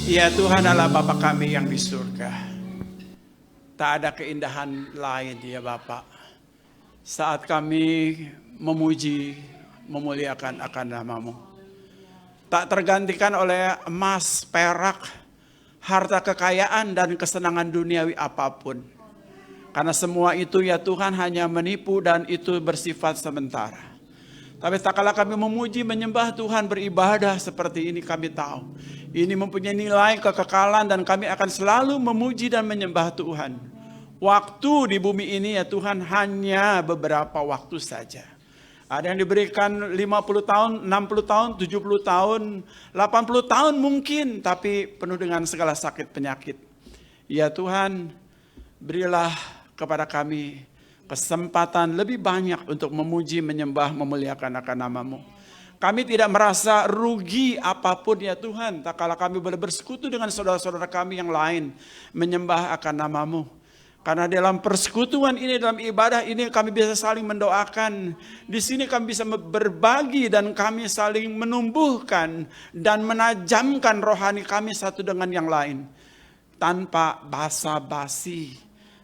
Ya Tuhan adalah Bapa kami yang di surga. Tak ada keindahan lain ya Bapa. Saat kami memuji, memuliakan akan nama-Mu. Tak tergantikan oleh emas, perak, harta kekayaan dan kesenangan duniawi apapun. Karena semua itu ya Tuhan hanya menipu dan itu bersifat sementara. Tapi tak kala kami memuji, menyembah Tuhan, beribadah seperti ini kami tahu. Ini mempunyai nilai kekekalan dan kami akan selalu memuji dan menyembah Tuhan. Waktu di bumi ini ya Tuhan hanya beberapa waktu saja. Ada yang diberikan 50 tahun, 60 tahun, 70 tahun, 80 tahun mungkin. Tapi penuh dengan segala sakit penyakit. Ya Tuhan, berilah kepada kami kesempatan lebih banyak untuk memuji, menyembah, memuliakan akan nama-Mu. Kami tidak merasa rugi apapun ya Tuhan. Tak kala kami boleh bersekutu dengan saudara-saudara kami yang lain. Menyembah akan nama-Mu. Karena dalam persekutuan ini, dalam ibadah ini kami bisa saling mendoakan. Di sini kami bisa berbagi dan kami saling menumbuhkan dan menajamkan rohani kami satu dengan yang lain. Tanpa basa-basi.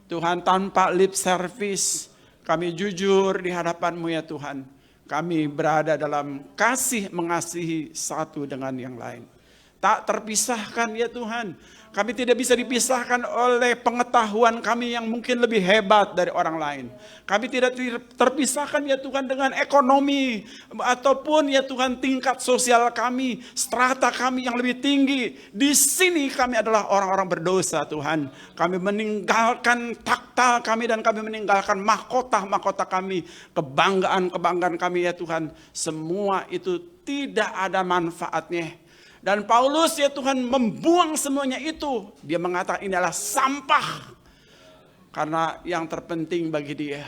Tuhan, tanpa lip service. Kami jujur di hadapan-Mu ya Tuhan. Kami berada dalam kasih mengasihi satu dengan yang lain. Tak terpisahkan ya Tuhan. Kami tidak bisa dipisahkan oleh pengetahuan kami yang mungkin lebih hebat dari orang lain. Kami tidak terpisahkan ya Tuhan dengan ekonomi. Ataupun ya Tuhan tingkat sosial kami, strata kami yang lebih tinggi. Di sini kami adalah orang-orang berdosa Tuhan. Kami meninggalkan takhta kami dan kami meninggalkan mahkota-mahkota kami. Kebanggaan-kebanggaan kami ya Tuhan. Semua itu tidak ada manfaatnya. Dan Paulus ya Tuhan membuang semuanya itu. Dia mengatakan ini adalah sampah. Karena yang terpenting bagi dia.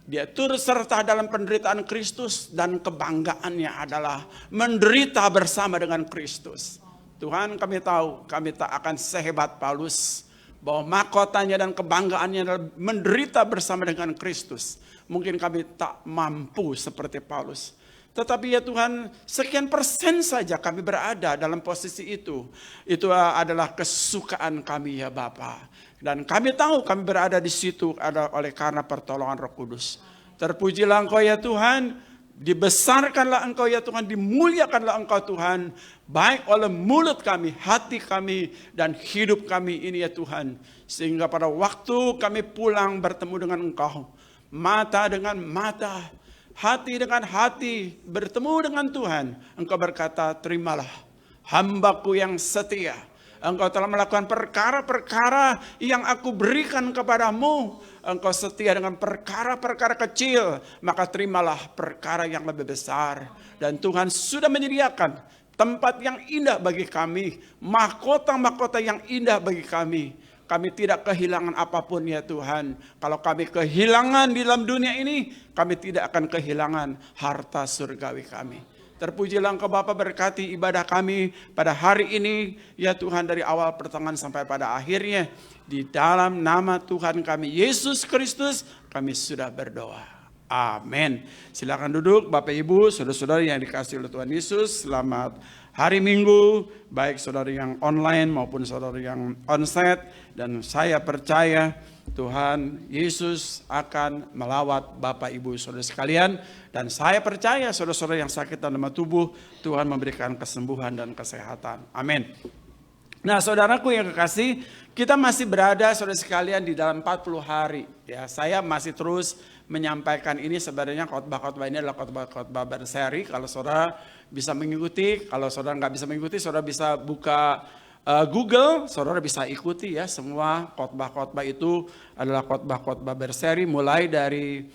Dia turut serta dalam penderitaan Kristus. Dan kebanggaannya adalah menderita bersama dengan Kristus. Tuhan kami tahu kami tak akan sehebat Paulus. Bahwa mahkotanya dan kebanggaannya adalah menderita bersama dengan Kristus. Mungkin kami tak mampu seperti Paulus. Tetapi ya Tuhan, sekian persen saja kami berada dalam posisi itu. Itu adalah kesukaan kami ya Bapa. Dan kami tahu kami berada di situ oleh karena pertolongan Roh Kudus. Terpujilah Engkau ya Tuhan, dibesarkanlah Engkau ya Tuhan, dimuliakanlah Engkau Tuhan. Baik oleh mulut kami, hati kami, dan hidup kami ini ya Tuhan. Sehingga pada waktu kami pulang bertemu dengan Engkau, mata dengan mata, hati dengan hati, bertemu dengan Tuhan. Engkau berkata, terimalah hambaku yang setia. Engkau telah melakukan perkara-perkara yang aku berikan kepadamu. Engkau setia dengan perkara-perkara kecil. Maka terimalah perkara yang lebih besar. Dan Tuhan sudah menyediakan tempat yang indah bagi kami. Mahkota-mahkota yang indah bagi kami. Kami tidak kehilangan apapun ya Tuhan. Kalau kami kehilangan di dalam dunia ini, kami tidak akan kehilangan harta surgawi kami. Terpujilah Engkau Bapa, berkati ibadah kami pada hari ini. Ya Tuhan, dari awal pertengahan sampai pada akhirnya. Di dalam nama Tuhan kami Yesus Kristus, kami sudah berdoa. Amin. Silakan duduk Bapak Ibu, saudara-saudara yang dikasihi oleh Tuhan Yesus. Selamat hari Minggu, baik saudara yang online maupun saudara yang onsite. Dan saya percaya Tuhan Yesus akan melawat Bapak Ibu saudara sekalian. Dan saya percaya saudara-saudara yang sakit dalam tubuh, Tuhan memberikan kesembuhan dan kesehatan. Amin. Nah saudaraku yang kekasih, kita masih berada saudara sekalian di dalam 40 hari. Ya, saya masih terus menyampaikan ini. Sebenarnya khotbah-khotbah ini adalah khotbah-khotbah berseri. Kalau saudara bisa mengikuti, kalau saudara nggak bisa mengikuti, saudara bisa buka Google, saudara bisa ikuti ya. Semua khotbah-khotbah itu adalah khotbah-khotbah berseri, mulai dari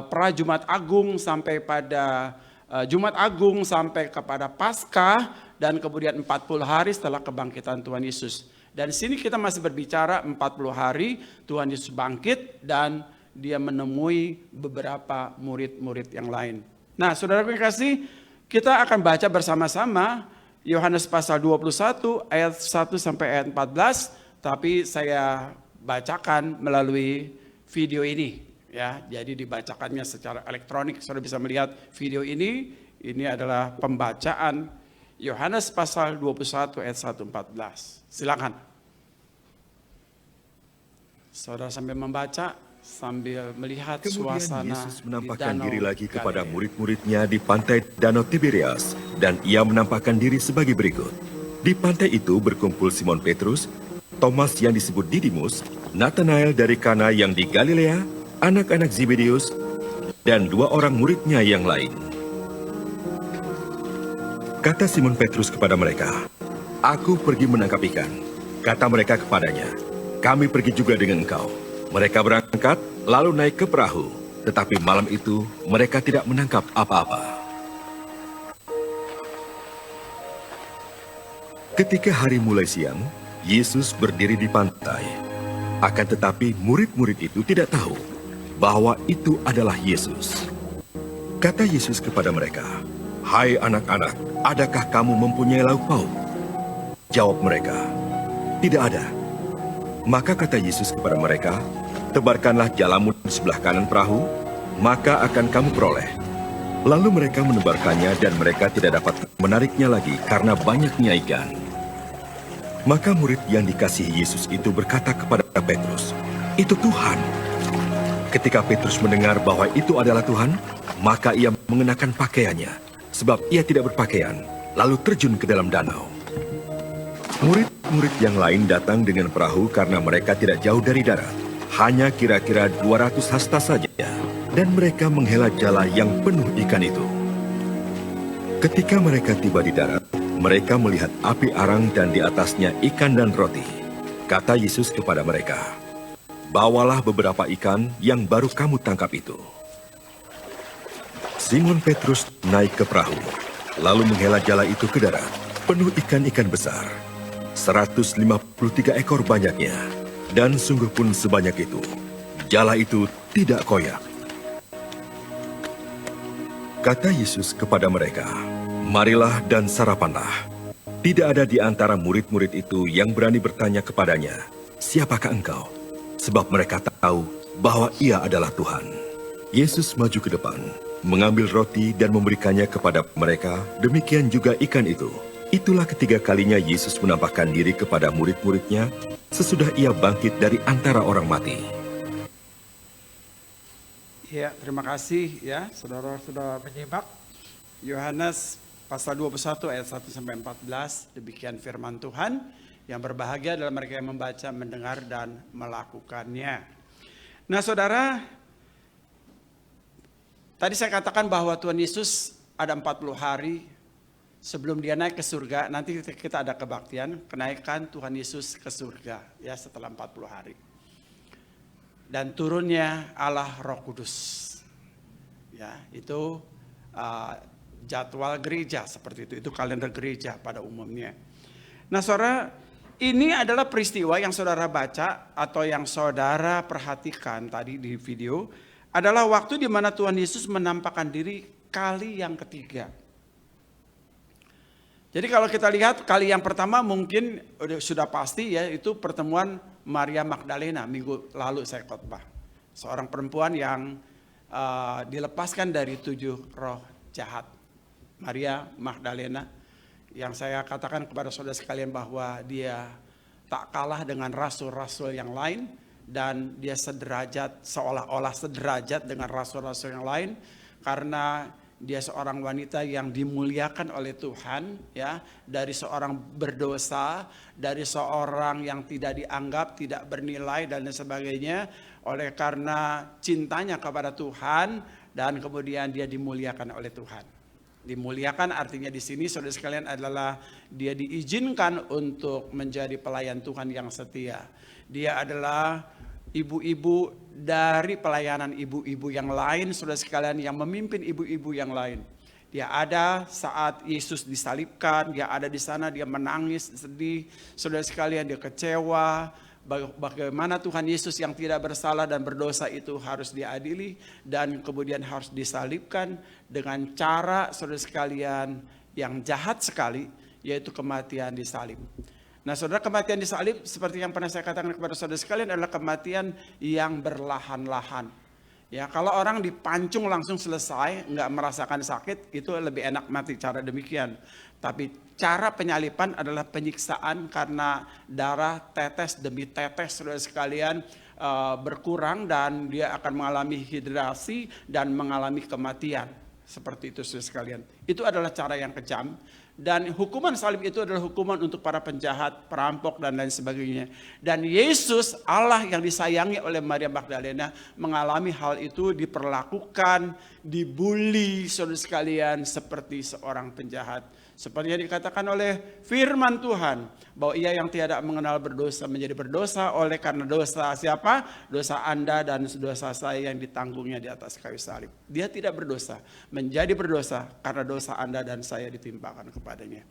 pra Jumat Agung sampai pada Jumat Agung sampai kepada Paskah. Dan kemudian 40 hari setelah kebangkitan Tuhan Yesus. Dan sini kita masih berbicara 40 hari Tuhan Yesus bangkit dan dia menemui beberapa murid-murid yang lain. Nah saudara-saudara kasih, kita akan baca bersama-sama Yohanes pasal 21 ayat 1 sampai ayat 14. Tapi saya bacakan melalui video ini. Ya, jadi dibacakannya secara elektronik. Saudara bisa melihat video ini. Ini adalah pembacaan Yohanes pasal 21 ayat 1-14. Silakan. Saudara sambil membaca, sambil melihat Kemudian suasana Yesus di menampakkan Danau diri lagi kepada Galilea. murid-muridnya di pantai Danau Tiberias, dan ia menampakkan diri sebagai berikut. Di pantai itu berkumpul Simon Petrus, Thomas yang disebut Didimus, Nathanael dari Kana yang di Galilea, anak-anak Zebedeus, dan 2 orang muridnya yang lain. Kata Simon Petrus kepada mereka, "Aku pergi menangkap ikan." Kata mereka kepadanya, "Kami pergi juga dengan engkau." Mereka berangkat, lalu naik ke perahu. Tetapi malam itu, mereka tidak menangkap apa-apa. Ketika hari mulai siang, Yesus berdiri di pantai. Akan tetapi murid-murid itu tidak tahu bahwa itu adalah Yesus. Kata Yesus kepada mereka, "Hai anak-anak, adakah kamu mempunyai lauk pauk?" Jawab mereka, "Tidak ada." Maka kata Yesus kepada mereka, "Tebarkanlah jalamu di sebelah kanan perahu, maka akan kamu peroleh." Lalu mereka menebarkannya dan mereka tidak dapat menariknya lagi karena banyaknya ikan. Maka murid yang dikasihi Yesus itu berkata kepada Petrus, "Itu Tuhan." Ketika Petrus mendengar bahwa itu adalah Tuhan, maka ia mengenakan pakaiannya, sebab ia tidak berpakaian, lalu terjun ke dalam danau. Murid-murid yang lain datang dengan perahu karena mereka tidak jauh dari darat, hanya kira-kira 200 hasta saja, dan mereka menghela jala yang penuh ikan itu. Ketika mereka tiba di darat, mereka melihat api arang dan di atasnya ikan dan roti. Kata Yesus kepada mereka, "Bawalah beberapa ikan yang baru kamu tangkap itu." Simon Petrus naik ke perahu, lalu menghela jala itu ke darat, penuh ikan-ikan besar. 153 ekor banyaknya, dan sungguh pun sebanyak itu. Jala itu tidak koyak. Kata Yesus kepada mereka, "Marilah dan sarapanlah." Tidak ada di antara murid-murid itu yang berani bertanya kepadanya, "Siapakah engkau?" Sebab mereka tahu bahwa ia adalah Tuhan. Yesus maju ke depan, mengambil roti dan memberikannya kepada mereka, demikian juga ikan itu. Itulah ketiga kalinya Yesus menampakkan diri kepada murid-muridnya sesudah ia bangkit dari antara orang mati. Ya, terima kasih ya, saudara sudah menyimak Yohanes pasal 21 ayat 1-14. Demikian firman Tuhan. Yang berbahagia adalah mereka yang membaca, mendengar, dan melakukannya. Nah saudara, tadi saya katakan bahwa Tuhan Yesus ada 40 hari sebelum dia naik ke surga. Nanti kita ada kebaktian kenaikan Tuhan Yesus ke surga ya setelah 40 hari. Dan turunnya Allah Roh Kudus. Ya, itu jadwal gereja seperti itu. Itu kalender gereja pada umumnya. Nah, saudara, ini adalah peristiwa yang saudara baca atau yang saudara perhatikan tadi di video adalah waktu di mana Tuhan Yesus menampakkan diri kali yang ketiga. Jadi kalau kita lihat kali yang pertama mungkin sudah pasti ya, itu pertemuan Maria Magdalena minggu lalu saya khotbah. Seorang perempuan yang dilepaskan dari 7 roh jahat. Maria Magdalena yang saya katakan kepada saudara sekalian bahwa dia tak kalah dengan rasul-rasul yang lain dan dia sederajat, seolah-olah sederajat dengan rasul-rasul yang lain karena dia seorang wanita yang dimuliakan oleh Tuhan ya, dari seorang berdosa, dari seorang yang tidak dianggap, tidak bernilai dan lain sebagainya, oleh karena cintanya kepada Tuhan dan kemudian dia dimuliakan oleh Tuhan. Dimuliakan artinya di sini saudara sekalian adalah dia diizinkan untuk menjadi pelayan Tuhan yang setia. Dia adalah ibu-ibu dari pelayanan ibu-ibu yang lain, saudara sekalian, yang memimpin ibu-ibu yang lain. Dia ada saat Yesus disalibkan, dia ada di sana, dia menangis, sedih, saudara sekalian, dia kecewa. Bagaimana Tuhan Yesus yang tidak bersalah dan berdosa itu harus diadili dan kemudian harus disalibkan dengan cara, saudara sekalian, yang jahat sekali, yaitu kematian disalib. Nah saudara, kematian disalib seperti yang pernah saya katakan kepada saudara sekalian adalah kematian yang berlahan-lahan. Ya, kalau orang dipancung langsung selesai, nggak merasakan sakit, itu lebih enak mati cara demikian. Tapi cara penyalipan adalah penyiksaan karena darah tetes demi tetes, saudara sekalian, berkurang dan dia akan mengalami hidrasi dan mengalami kematian. Seperti itu, saudara sekalian. Itu adalah cara yang kejam. Dan hukuman salib itu adalah hukuman untuk para penjahat, perampok, dan lain sebagainya. Dan Yesus, Allah yang disayangi oleh Maria Magdalena, mengalami hal itu, diperlakukan, dibully, saudara sekalian, seperti seorang penjahat. Seperti yang dikatakan oleh firman Tuhan, bahwa ia yang tiada mengenal berdosa menjadi berdosa oleh karena dosa siapa? Dosa Anda dan dosa saya yang ditanggungnya di atas kayu salib. Dia tidak berdosa, menjadi berdosa karena dosa Anda dan saya ditimpakan kepadanya.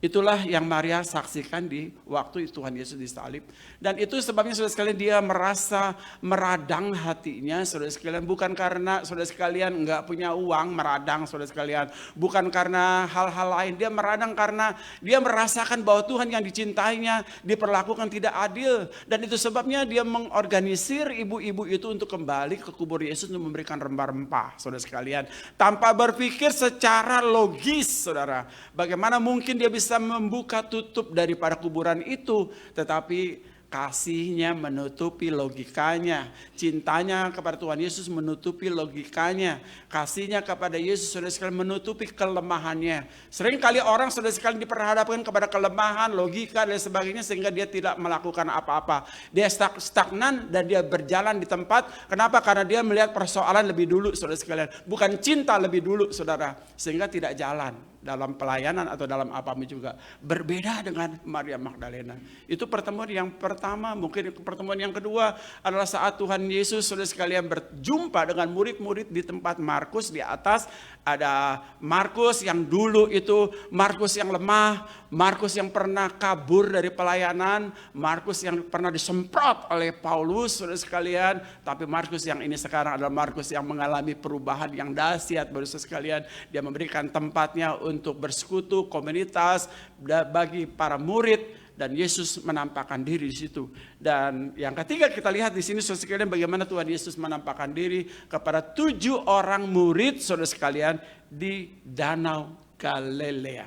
Itulah yang Maria saksikan di waktu Tuhan Yesus disalib. Dan itu sebabnya saudara sekalian dia merasa meradang hatinya, saudara sekalian. Bukan karena saudara sekalian nggak punya uang meradang, saudara sekalian. Bukan karena hal-hal lain. Dia meradang karena dia merasakan bahwa Tuhan yang dicintainya diperlakukan tidak adil. Dan itu sebabnya dia mengorganisir ibu-ibu itu untuk kembali ke kubur Yesus untuk memberikan rempah-rempah, saudara sekalian. Tanpa berpikir secara logis, saudara. Bagaimana mungkin dia bisa membuka tutup daripada kuburan itu, tetapi kasihnya menutupi logikanya, cintanya kepada Tuhan Yesus menutupi logikanya, kasihnya kepada Yesus saudara sekalian menutupi kelemahannya. Sering kali orang saudara sekalian diperhadapkan kepada kelemahan, logika dan sebagainya sehingga dia tidak melakukan apa-apa. Dia stagnan dan dia berjalan di tempat. Kenapa? Karena dia melihat persoalan lebih dulu saudara sekalian, bukan cinta lebih dulu saudara, sehingga tidak jalan dalam pelayanan atau dalam apapun juga. Berbeda dengan Maria Magdalena. Itu pertemuan yang pertama. Mungkin pertemuan yang kedua adalah saat Tuhan Yesus saudara sekalian berjumpa dengan murid-murid di tempat Markus di atas. Ada Markus yang dulu itu Markus yang lemah, Markus yang pernah kabur dari pelayanan, Markus yang pernah disemprot oleh Paulus saudara sekalian. Tapi Markus yang ini sekarang adalah Markus yang mengalami perubahan yang dahsyat saudara sekalian. Dia memberikan tempatnya untuk bersekutu, komunitas bagi para murid. Dan Yesus menampakkan diri di situ. Dan yang ketiga kita lihat di sini saudara sekalian bagaimana Tuhan Yesus menampakkan diri kepada 7 orang murid saudara sekalian di Danau Galilea.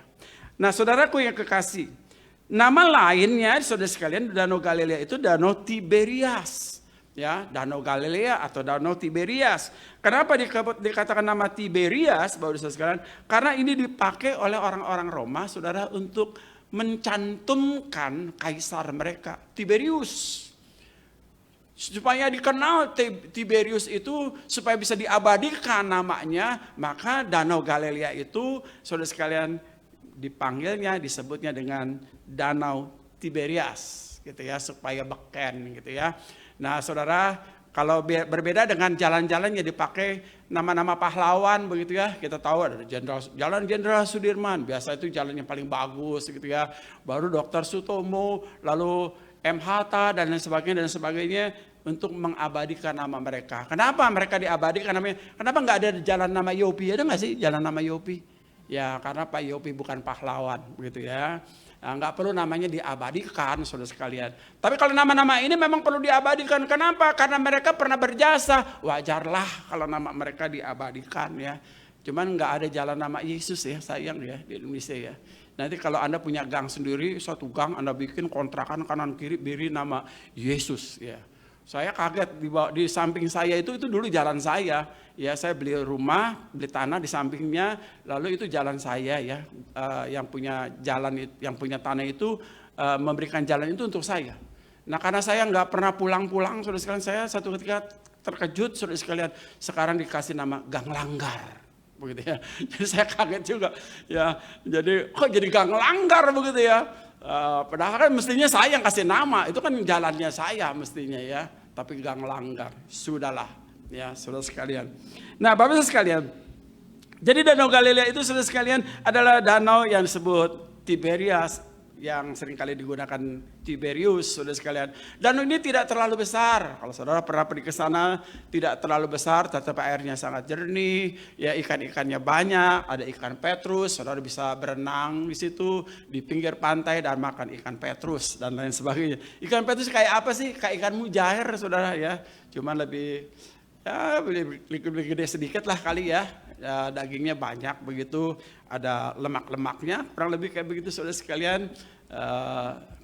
Nah saudaraku yang kekasih, nama lainnya saudara sekalian Danau Galilea itu Danau Tiberias. Ya, Danau Galilea atau Danau Tiberias. Kenapa dikatakan nama Tiberias, Bapak Saudara sekalian? Karena ini dipakai oleh orang-orang Roma, saudara, untuk mencantumkan kaisar mereka, Tiberius. Supaya dikenal Tiberius itu, supaya bisa diabadikan namanya, maka Danau Galilea itu, saudara sekalian, dipanggilnya, disebutnya dengan Danau Tiberias, gitu ya, supaya beken, gitu ya. Nah, saudara, kalau berbeda dengan jalan-jalan yang dipakai nama-nama pahlawan begitu ya, kita tahu ada Jalan Jenderal Sudirman, biasa itu jalan yang paling bagus gitu ya. Baru Dr. Sutomo, lalu M. Hatta dan lain sebagainya untuk mengabadikan nama mereka. Kenapa mereka diabadikan namanya? Kenapa nggak ada jalan nama Yopi? Ada nggak sih jalan nama Yopi? Ya karena Pak Yopi bukan pahlawan begitu ya. Nah, nggak perlu namanya diabadikan saudara sekalian. Tapi kalau nama-nama ini memang perlu diabadikan. Kenapa? Karena mereka pernah berjasa. Wajarlah kalau nama mereka diabadikan ya. Cuman nggak ada jalan nama Yesus ya, sayang ya di Indonesia ya. Nanti kalau Anda punya gang sendiri, satu gang Anda bikin kontrakan kanan kiri beri nama Yesus ya. Saya kaget di samping saya itu dulu jalan saya. Ya, saya beli rumah, beli tanah di sampingnya, lalu itu jalan saya ya. Yang punya jalan, yang punya tanah itu memberikan jalan itu untuk saya. Nah, karena saya nggak pernah pulang-pulang, saudara sekalian, saya satu ketika terkejut, saudara sekalian, sekarang dikasih nama Gang Langgar. Begitu ya. Jadi saya kaget juga ya. Jadi kok jadi Gang Langgar begitu ya. Padahal kan mestinya saya yang kasih nama, itu kan jalannya saya mestinya ya. Tapi Gang Langgar, sudahlah ya saudara sekalian. Nah Bapak sekalian, jadi Danau Galilea itu saudara sekalian adalah danau yang disebut Tiberias, yang seringkali digunakan Tiberius, saudara sekalian. Danau ini tidak terlalu besar. Kalau saudara pernah pergi ke sana, tidak terlalu besar, tetapi airnya sangat jernih. Ya ikan-ikannya banyak, ada ikan petrus. Saudara bisa berenang di situ di pinggir pantai dan makan ikan petrus dan lain sebagainya. Ikan petrus kayak apa sih? Kayak ikan mujair, saudara ya. Cuma lebih Ya lebih gede sedikit lah kali ya. Ya, dagingnya banyak begitu, ada lemak-lemaknya, kurang lebih kayak begitu saudara sekalian.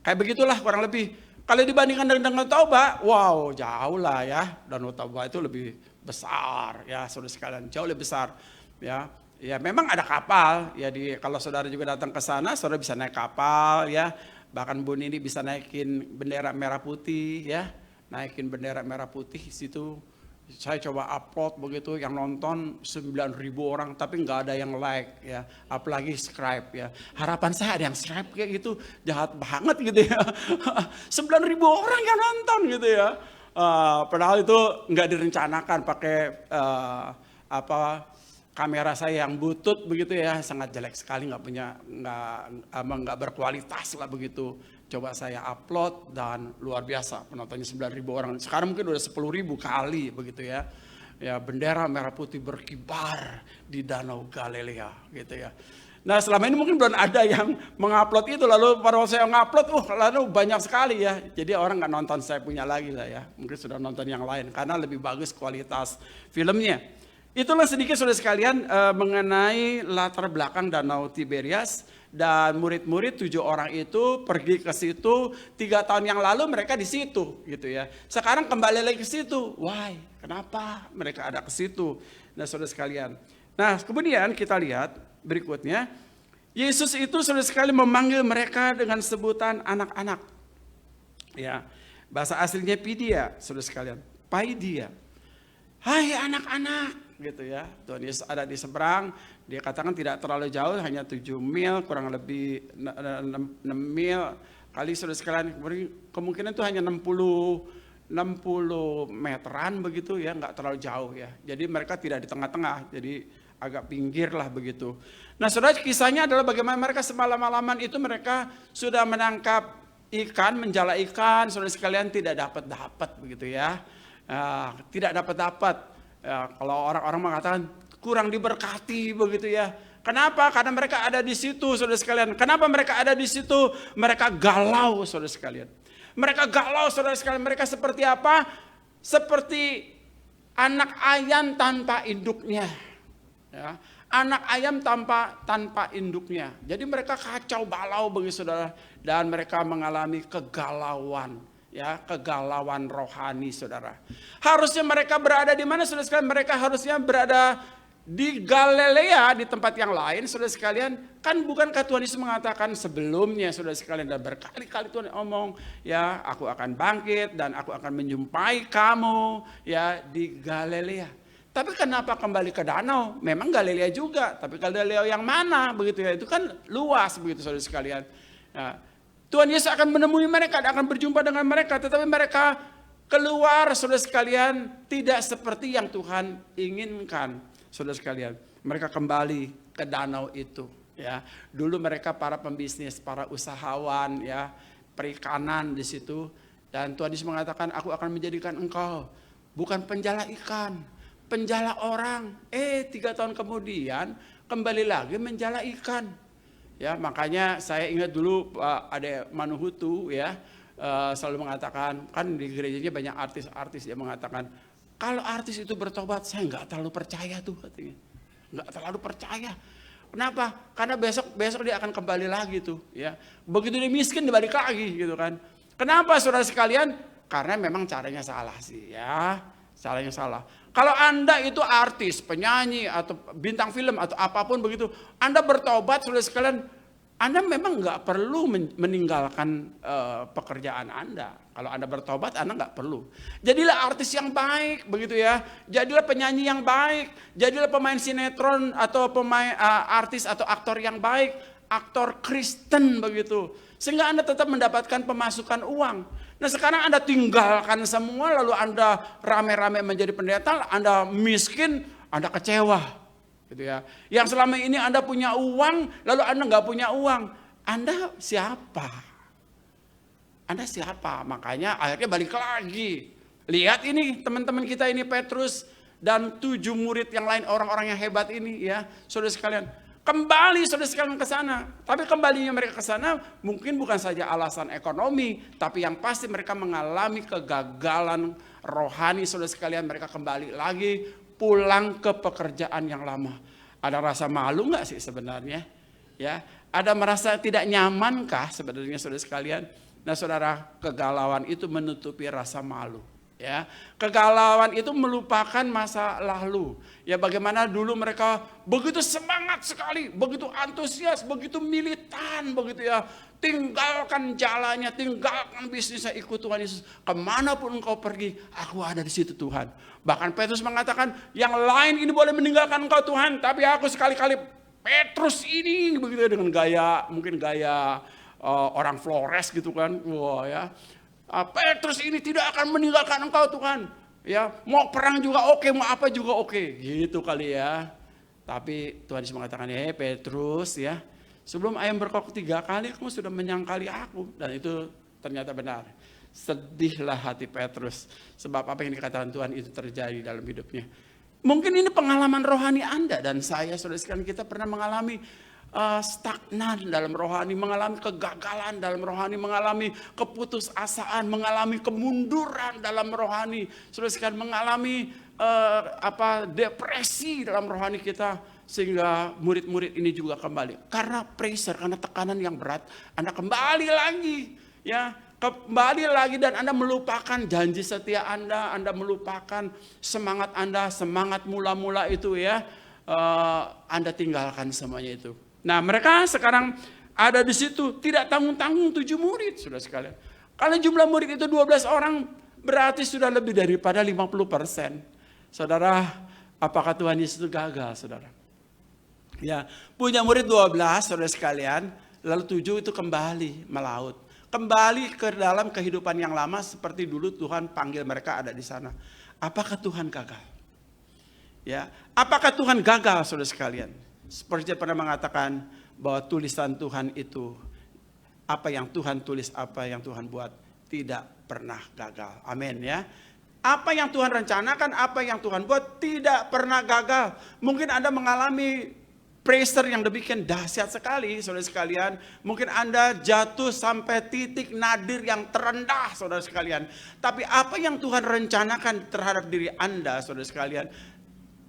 Kayak begitulah kurang lebih. Kalau dibandingkan dengan Danau Toba, wow jauh lah ya. Danau Toba itu lebih besar ya saudara sekalian, jauh lebih besar ya. Ya memang ada kapal ya, kalau saudara juga datang ke sana, saudara bisa naik kapal ya. Bahkan Bu Nini bisa naikin bendera merah putih ya, naikin bendera merah putih di situ. Saya coba upload begitu, yang nonton 9.000 orang tapi nggak ada yang like ya, apalagi subscribe ya. Harapan saya ada yang subscribe kayak gitu, jahat banget gitu ya. 9.000 orang yang nonton gitu ya. Padahal itu nggak direncanakan pakai kamera saya yang butut begitu ya, sangat jelek sekali, nggak berkualitas lah begitu. Coba saya upload dan luar biasa penontonnya 9.000 orang. Sekarang mungkin udah 10.000 kali begitu ya. Ya bendera merah putih berkibar di Danau Galilea gitu ya. Nah selama ini mungkin belum ada yang mengupload itu, lalu pada waktu saya ngupload, lalu banyak sekali ya. Jadi orang nggak nonton saya punya lagi lah ya. Mungkin sudah nonton yang lain karena lebih bagus kualitas filmnya. Itulah sedikit saudara sekalian mengenai latar belakang Danau Tiberias. Dan murid-murid 7 orang itu pergi ke situ 3 tahun yang lalu, mereka di situ gitu ya. Sekarang kembali lagi ke situ. Why? Kenapa mereka ada ke situ? Nah saudara sekalian. Nah kemudian kita lihat berikutnya. Yesus itu saudara sekalian memanggil mereka dengan sebutan anak-anak. Ya, bahasa aslinya Pidia saudara sekalian. Paidia. Hai anak-anak gitu ya. Tuhan Yesus ada di seberang. Dia katakan tidak terlalu jauh, hanya 7 mil, kurang lebih 6 mil. Kali saudara sekalian, kemungkinan itu hanya 60 meteran begitu ya, nggak terlalu jauh ya. Jadi mereka tidak di tengah-tengah, jadi agak pinggir lah begitu. Nah saudara, kisahnya adalah bagaimana mereka semalam-malaman itu mereka sudah menangkap ikan, menjala ikan, saudara sekalian tidak dapat begitu ya. Tidak dapat. Kalau orang-orang mengatakan kurang diberkati begitu ya. Kenapa? Karena mereka ada di situ saudara sekalian. Kenapa mereka ada di situ? Mereka galau saudara sekalian. Mereka galau saudara sekalian. Mereka seperti apa? Seperti anak ayam tanpa induknya. Ya. Anak ayam tanpa induknya. Jadi mereka kacau balau begitu saudara. Dan mereka mengalami kegalauan. Ya, kegalauan rohani saudara. Harusnya mereka berada di mana saudara sekalian? Mereka harusnya berada di Galilea, di tempat yang lain saudara sekalian. Kan bukankah Tuhan Yesus mengatakan sebelumnya saudara sekalian, dan berkali-kali Tuhan ngomong ya, aku akan bangkit dan aku akan menjumpai kamu ya di Galilea. Tapi kenapa kembali ke danau? Memang Galilea juga, tapi Galilea yang mana begitu ya? Itu kan luas begitu saudara sekalian. Nah, Tuhan Yesus akan menemui mereka, akan berjumpa dengan mereka, tetapi mereka keluar saudara sekalian tidak seperti yang Tuhan inginkan. Saudara sekalian, mereka kembali ke danau itu ya. Dulu mereka para pembisnis, para usahawan ya, perikanan di situ, dan Tuhan Yesus mengatakan, aku akan menjadikan engkau bukan penjala ikan, penjala orang. 3 tahun kemudian kembali lagi menjala ikan. Ya, makanya saya ingat dulu ada Manuhutu ya, selalu mengatakan, kan di gerejanya banyak artis-artis, dia mengatakan, kalau artis itu bertobat, saya nggak terlalu percaya tuh katanya. Nggak terlalu percaya. Kenapa? Karena besok dia akan kembali lagi tuh ya. Begitu dia miskin dia balik lagi gitu kan. Kenapa saudara sekalian? Karena memang caranya salah sih ya. Caranya salah. Kalau Anda itu artis, penyanyi atau bintang film atau apapun begitu, Anda bertobat saudara sekalian, Anda memang nggak perlu meninggalkan pekerjaan Anda. Kalau Anda bertobat, Anda nggak perlu. Jadilah artis yang baik, begitu ya. Jadilah penyanyi yang baik. Jadilah pemain sinetron atau pemain artis atau aktor yang baik, aktor Kristen begitu. Sehingga Anda tetap mendapatkan pemasukan uang. Nah sekarang Anda tinggalkan semua, lalu Anda rame-rame menjadi pendeta, Anda miskin, Anda kecewa. Gitu ya. Yang selama ini Anda punya uang, lalu Anda nggak punya uang. Anda siapa? Anda siapa? Makanya akhirnya balik lagi. Lihat ini teman-teman kita ini, Petrus dan 7 murid yang lain, orang-orang yang hebat ini ya. Saudara sekalian, Kembali saudara sekalian ke sana. Tapi kembalinya mereka ke sana mungkin bukan saja alasan ekonomi, tapi yang pasti mereka mengalami kegagalan rohani saudara sekalian. Mereka kembali lagi pulang ke pekerjaan yang lama. Ada rasa malu nggak sih sebenarnya? Ya, ada merasa tidak nyamankah sebenarnya saudara sekalian? Nah saudara, kegalauan itu menutupi rasa malu. Ya, kegalauan itu melupakan masa lalu. Ya, bagaimana dulu mereka begitu semangat sekali, begitu antusias, begitu militan, begitu ya. Tinggalkan jalannya, tinggalkan bisnisnya, ikut Tuhan Yesus. Kemanapun engkau pergi, aku ada di situ Tuhan. Bahkan Petrus mengatakan, yang lain ini boleh meninggalkan engkau Tuhan, tapi aku sekali-kali Petrus ini begitu dengan gaya, mungkin gaya orang Flores gitu kan. Wah ya. Petrus ini tidak akan meninggalkan engkau Tuhan. Ya, mau perang juga oke, mau apa juga oke. Gitu kali ya. Tapi Tuhan Yesus mengatakan, Petrus ya, sebelum ayam berkokok 3 kali kamu sudah menyangkali aku. Dan itu ternyata benar. Sedihlah hati Petrus. Sebab apa yang dikatakan Tuhan itu terjadi dalam hidupnya. Mungkin ini pengalaman rohani Anda dan saya, saudara sekalian, kita pernah mengalami stagnan dalam rohani, mengalami kegagalan dalam rohani, mengalami keputusasaan, mengalami kemunduran dalam rohani, saudara sekalian, mengalami depresi dalam rohani kita, sehingga murid-murid ini juga kembali karena pressure, karena tekanan yang berat. Anda kembali lagi, ya, kembali lagi dan Anda melupakan janji setia Anda melupakan semangat Anda, semangat mula-mula itu ya, Anda tinggalkan semuanya itu. Nah mereka sekarang ada di situ tidak tanggung-tanggung 7 murid saudara sekalian. Kalau jumlah murid itu 12 orang berarti sudah lebih daripada 50%. Saudara, apakah Tuhan Yesus itu gagal saudara? Ya, punya murid 12 saudara sekalian, lalu 7 itu kembali melaut. Kembali ke dalam kehidupan yang lama seperti dulu Tuhan panggil mereka ada di sana. Apakah Tuhan gagal? Ya, apakah Tuhan gagal saudara sekalian? Seperti pernah mengatakan bahwa tulisan Tuhan itu, apa yang Tuhan tulis, apa yang Tuhan buat tidak pernah gagal. Amin ya. Apa yang Tuhan rencanakan, apa yang Tuhan buat tidak pernah gagal. Mungkin Anda mengalami pressure yang demikian dahsyat sekali saudara sekalian. Mungkin Anda jatuh sampai titik nadir yang terendah saudara sekalian. Tapi apa yang Tuhan rencanakan terhadap diri Anda saudara sekalian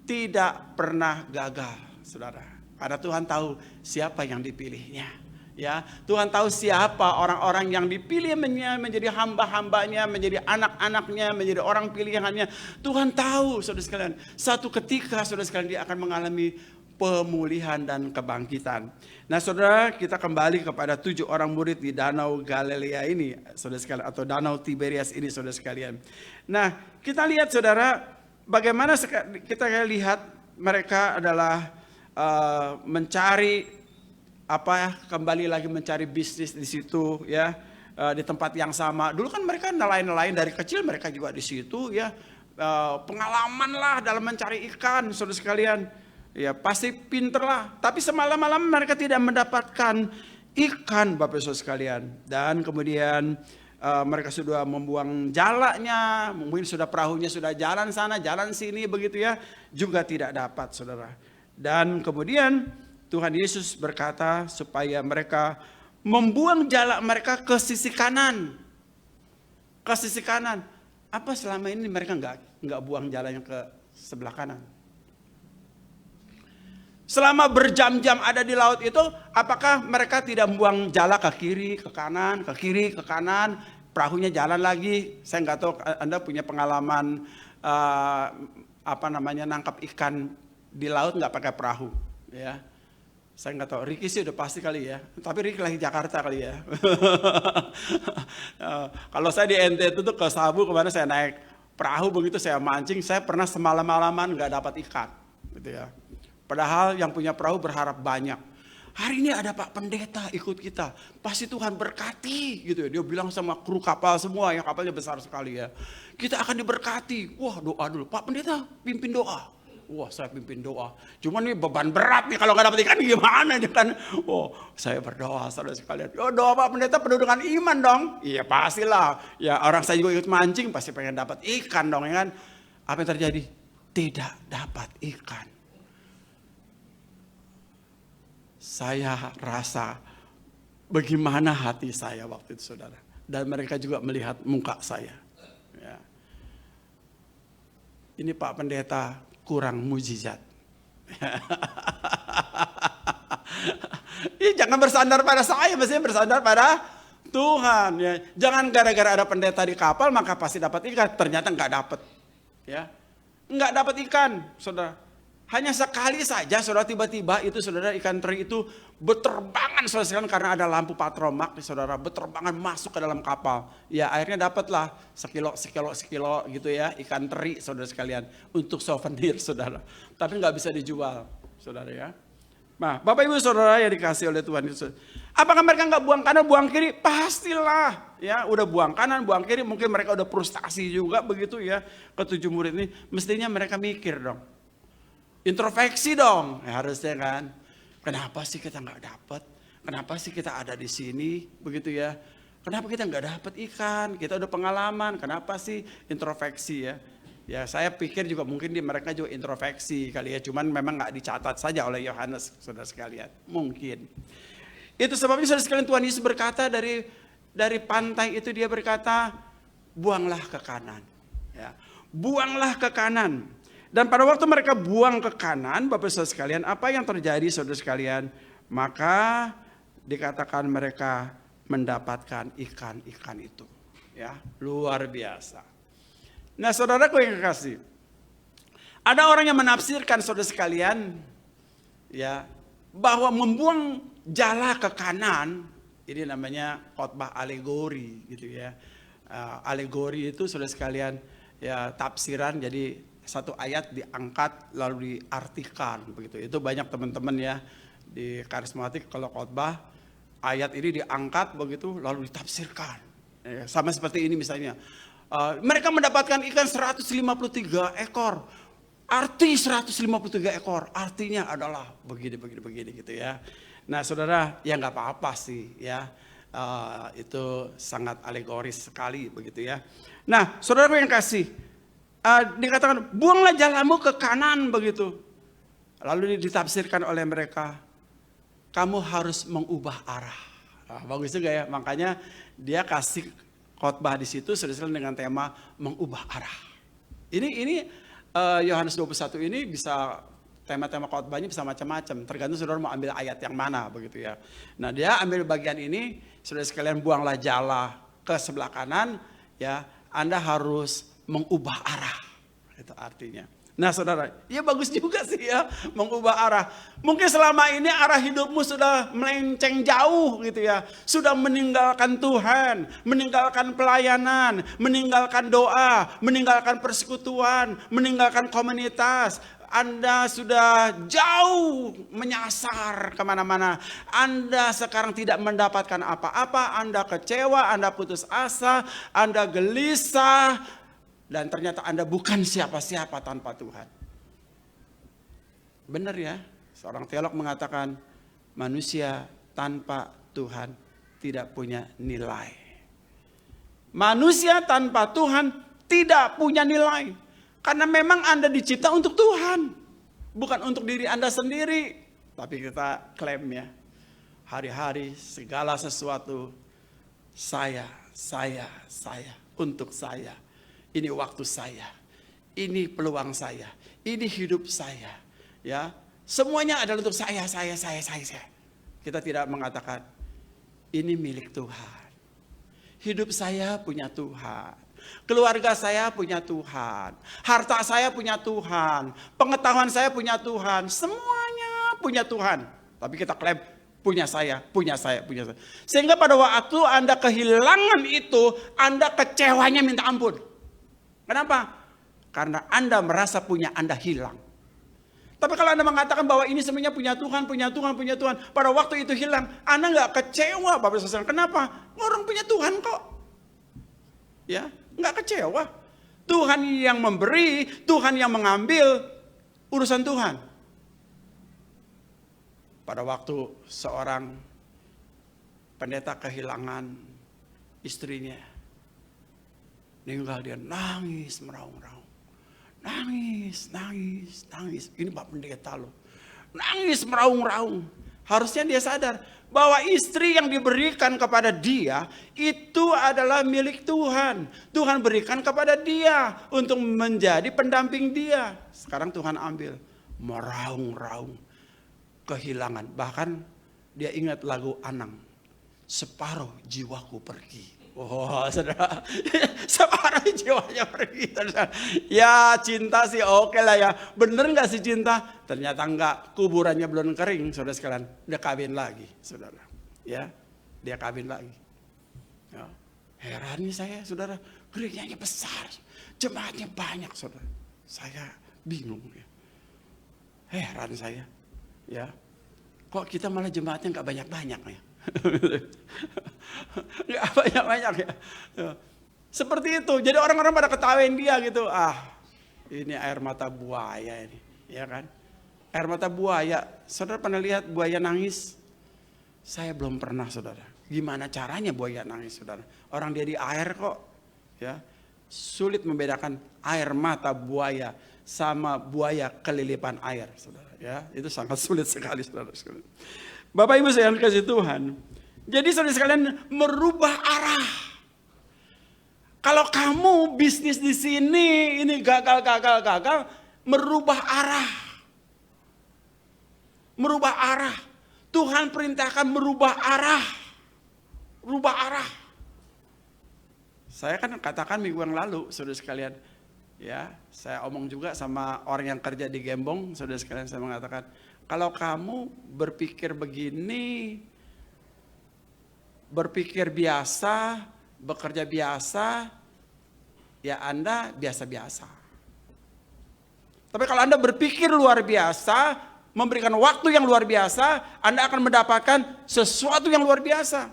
tidak pernah gagal saudara. Karena Tuhan tahu siapa yang dipilihnya. Ya, Tuhan tahu siapa orang-orang yang dipilihnya menjadi hamba-hambanya, menjadi anak-anaknya, menjadi orang pilihannya. Tuhan tahu saudara sekalian, satu ketika saudara sekalian dia akan mengalami pemulihan dan kebangkitan. Nah saudara, kita kembali kepada 7 orang murid di Danau Galilea ini saudara sekalian, atau Danau Tiberias ini saudara sekalian. Nah kita lihat saudara, bagaimana kita lihat mereka adalah mencari kembali lagi mencari bisnis di situ ya, di tempat yang sama. Dulu kan mereka nelayan dari kecil, mereka juga di situ ya, pengalaman lah dalam mencari ikan saudara sekalian. Ya pasti pinter lah. Tapi semalam-malam mereka tidak mendapatkan ikan Bapak Saudara sekalian. Dan kemudian mereka sudah membuang jalanya, mungkin sudah perahunya sudah jalan sana, jalan sini begitu ya, juga tidak dapat saudara. Dan kemudian Tuhan Yesus berkata supaya mereka membuang jala mereka ke sisi kanan. Ke sisi kanan. Apa selama ini mereka enggak buang jalanya ke sebelah kanan? Selama berjam-jam ada di laut itu, apakah mereka tidak membuang jala ke kiri, ke kanan, ke kiri, ke kanan, perahunya jalan lagi? Saya nggak tahu Anda punya pengalaman nangkap ikan di laut nggak pakai perahu, ya. Saya nggak tahu. Ricky sih udah pasti kali ya. Tapi Ricky lagi Jakarta kali ya. Kalau saya di NTT tuh ke Sabu kemarin saya naik perahu begitu saya mancing, saya pernah semalam-malaman nggak dapat ikan, gitu ya. Padahal yang punya perahu berharap banyak. Hari ini ada Pak Pendeta ikut kita, pasti Tuhan berkati gitu ya. Dia bilang sama kru kapal semua, yang kapalnya besar sekali ya. Kita akan diberkati. Wah doa dulu, Pak Pendeta pimpin doa. Wah saya pimpin doa. Cuman nih beban berat nih kalau nggak dapat ikan gimana nih kan. Oh saya berdoa saudara sekalian. Oh doa Pak Pendeta penuh dengan iman dong. Iya pastilah. Ya orang saya juga ikut mancing pasti pengen dapat ikan dong ya kan. Apa yang terjadi? Tidak dapat ikan. Saya rasa bagaimana hati saya waktu itu, saudara. Dan mereka juga melihat muka saya. Ya. Ini Pak Pendeta kurang mujizat. Ya, jangan bersandar pada saya, mestinya bersandar pada Tuhan. Ya. Jangan gara-gara ada pendeta di kapal maka pasti dapat ikan. Ternyata nggak dapat. Ya. Nggak dapat ikan, saudara. Hanya sekali saja, saudara, tiba-tiba itu, saudara, ikan teri itu berterbangan, saudara, karena ada lampu patromak, saudara, berterbangan masuk ke dalam kapal. Ya, akhirnya dapatlah sekilo gitu ya, ikan teri, saudara sekalian, untuk souvenir, saudara. Tapi nggak bisa dijual, saudara ya. Nah, Bapak Ibu Saudara yang dikasih oleh Tuhan Yesus, apakah mereka nggak buang kanan, buang kiri? Pastilah, ya, udah buang kanan, buang kiri, mungkin mereka udah frustasi juga begitu ya, ketujuh murid ini, mestinya mereka mikir dong. Introspeksi dong, ya, harusnya kan. Kenapa sih kita nggak dapat? Kenapa sih kita ada di sini, begitu ya? Kenapa kita nggak dapat ikan? Kita udah pengalaman. Kenapa sih introspeksi ya? Ya saya pikir juga mungkin mereka juga introspeksi kali ya. Cuman memang nggak dicatat saja oleh Yohanes, saudara sekalian. Mungkin. Itu sebabnya saudara sekalian Tuhan Yesus berkata dari pantai itu dia berkata, buanglah ke kanan. Ya, buanglah ke kanan. Dan pada waktu mereka buang ke kanan, Bapak Saudara sekalian, apa yang terjadi saudara sekalian? Maka dikatakan mereka mendapatkan ikan-ikan itu. Ya, luar biasa. Nah, saudaraku yang kekasih, ada orang yang menafsirkan saudara sekalian, ya, bahwa membuang jala ke kanan, ini namanya khotbah alegori, gitu ya. Alegori itu saudara sekalian, ya, tafsiran, jadi satu ayat diangkat lalu diartikan begitu. Itu banyak teman-teman ya di karismatik kalau khotbah ayat ini diangkat begitu lalu ditafsirkan. Ya, sama seperti ini misalnya. Mereka mendapatkan ikan 153 ekor. Arti 153 ekor artinya adalah begini gitu ya. Nah, saudara, ya nggak apa-apa sih ya. Itu sangat alegoris sekali begitu ya. Nah, saudara yang kasih, dikatakan buanglah jalamu ke kanan begitu. Lalu ditafsirkan oleh mereka, kamu harus mengubah arah. Nah, bagus juga ya. Makanya dia kasih khotbah di situ sesuai dengan tema mengubah arah. Ini Yohanes 21 ini bisa tema-tema khotbahnya bisa macam-macam. Tergantung saudara mau ambil ayat yang mana begitu ya. Nah, dia ambil bagian ini, saudara sekalian buanglah jala ke sebelah kanan ya. Anda harus mengubah arah, itu artinya. Nah, saudara, ya bagus juga sih ya mengubah arah. Mungkin selama ini arah hidupmu sudah melenceng jauh gitu ya. Sudah meninggalkan Tuhan, meninggalkan pelayanan, meninggalkan doa, meninggalkan persekutuan, meninggalkan komunitas. Anda sudah jauh menyasar kemana-mana. Anda sekarang tidak mendapatkan apa-apa. Anda kecewa, Anda putus asa, Anda gelisah. Dan ternyata Anda bukan siapa-siapa tanpa Tuhan. Benar ya, seorang teolog mengatakan manusia tanpa Tuhan tidak punya nilai. Manusia tanpa Tuhan tidak punya nilai. Karena memang Anda dicipta untuk Tuhan. Bukan untuk diri Anda sendiri. Tapi kita klaim ya, hari-hari segala sesuatu saya, untuk saya. Ini waktu saya, ini peluang saya, ini hidup saya, ya semuanya adalah untuk saya. Kita tidak mengatakan ini milik Tuhan. Hidup saya punya Tuhan, keluarga saya punya Tuhan, harta saya punya Tuhan, pengetahuan saya punya Tuhan, semuanya punya Tuhan. Tapi kita klaim punya saya. Sehingga pada waktu Anda kehilangan itu, Anda kecewanya minta ampun. Kenapa? Karena Anda merasa punya Anda hilang. Tapi kalau Anda mengatakan bahwa ini semuanya punya Tuhan. Pada waktu itu hilang, Anda nggak kecewa, Bapak Saudara. Kenapa? Orang punya Tuhan kok. Ya, nggak kecewa. Tuhan yang memberi, Tuhan yang mengambil, urusan Tuhan. Pada waktu seorang pendeta kehilangan istrinya, meninggal, dia nangis meraung-raung. Nangis. Ini Pak Pendeta loh. Nangis meraung-raung. Harusnya dia sadar bahwa istri yang diberikan kepada dia itu adalah milik Tuhan. Tuhan berikan kepada dia untuk menjadi pendamping dia. Sekarang Tuhan ambil, meraung-raung, kehilangan. Bahkan dia ingat lagu Anang, separuh jiwaku pergi. Oh, saudara, separuh jiwanya pergi. Saudara. Ya cinta sih oke lah ya. Bener gak sih cinta? Ternyata enggak, kuburannya belum kering, saudara sekalian. Dia kawin lagi, saudara. Ya, dia kawin lagi. Ya. Heran nih saya, saudara. Gerejanya besar, jemaatnya banyak, saudara. Saya bingung ya. Heran saya, ya. Kok kita malah jemaatnya gak banyak-banyak ya? Nggak banyak-banyak ya. Seperti itu. Jadi orang-orang pada ketawain dia gitu. Ini air mata buaya ini, ya kan? Air mata buaya. Saudara pernah lihat buaya nangis? Saya belum pernah, saudara. Gimana caranya buaya nangis, saudara? Orang dia di air kok, ya. Sulit membedakan air mata buaya sama buaya kelilipan air, saudara. Ya, itu sangat sulit sekali, saudara. Bapak Ibu saya kasih Tuhan. Jadi saudara sekalian merubah arah. Kalau kamu bisnis di sini ini gagal, merubah arah. Merubah arah. Tuhan perintahkan merubah arah. Rubah arah. Saya kan katakan minggu yang lalu, saudara sekalian. Ya, saya omong juga sama orang yang kerja di Gembong, saudara sekalian, saya mengatakan, kalau kamu berpikir begini, berpikir biasa, bekerja biasa, ya Anda biasa-biasa. Tapi kalau Anda berpikir luar biasa, memberikan waktu yang luar biasa, Anda akan mendapatkan sesuatu yang luar biasa.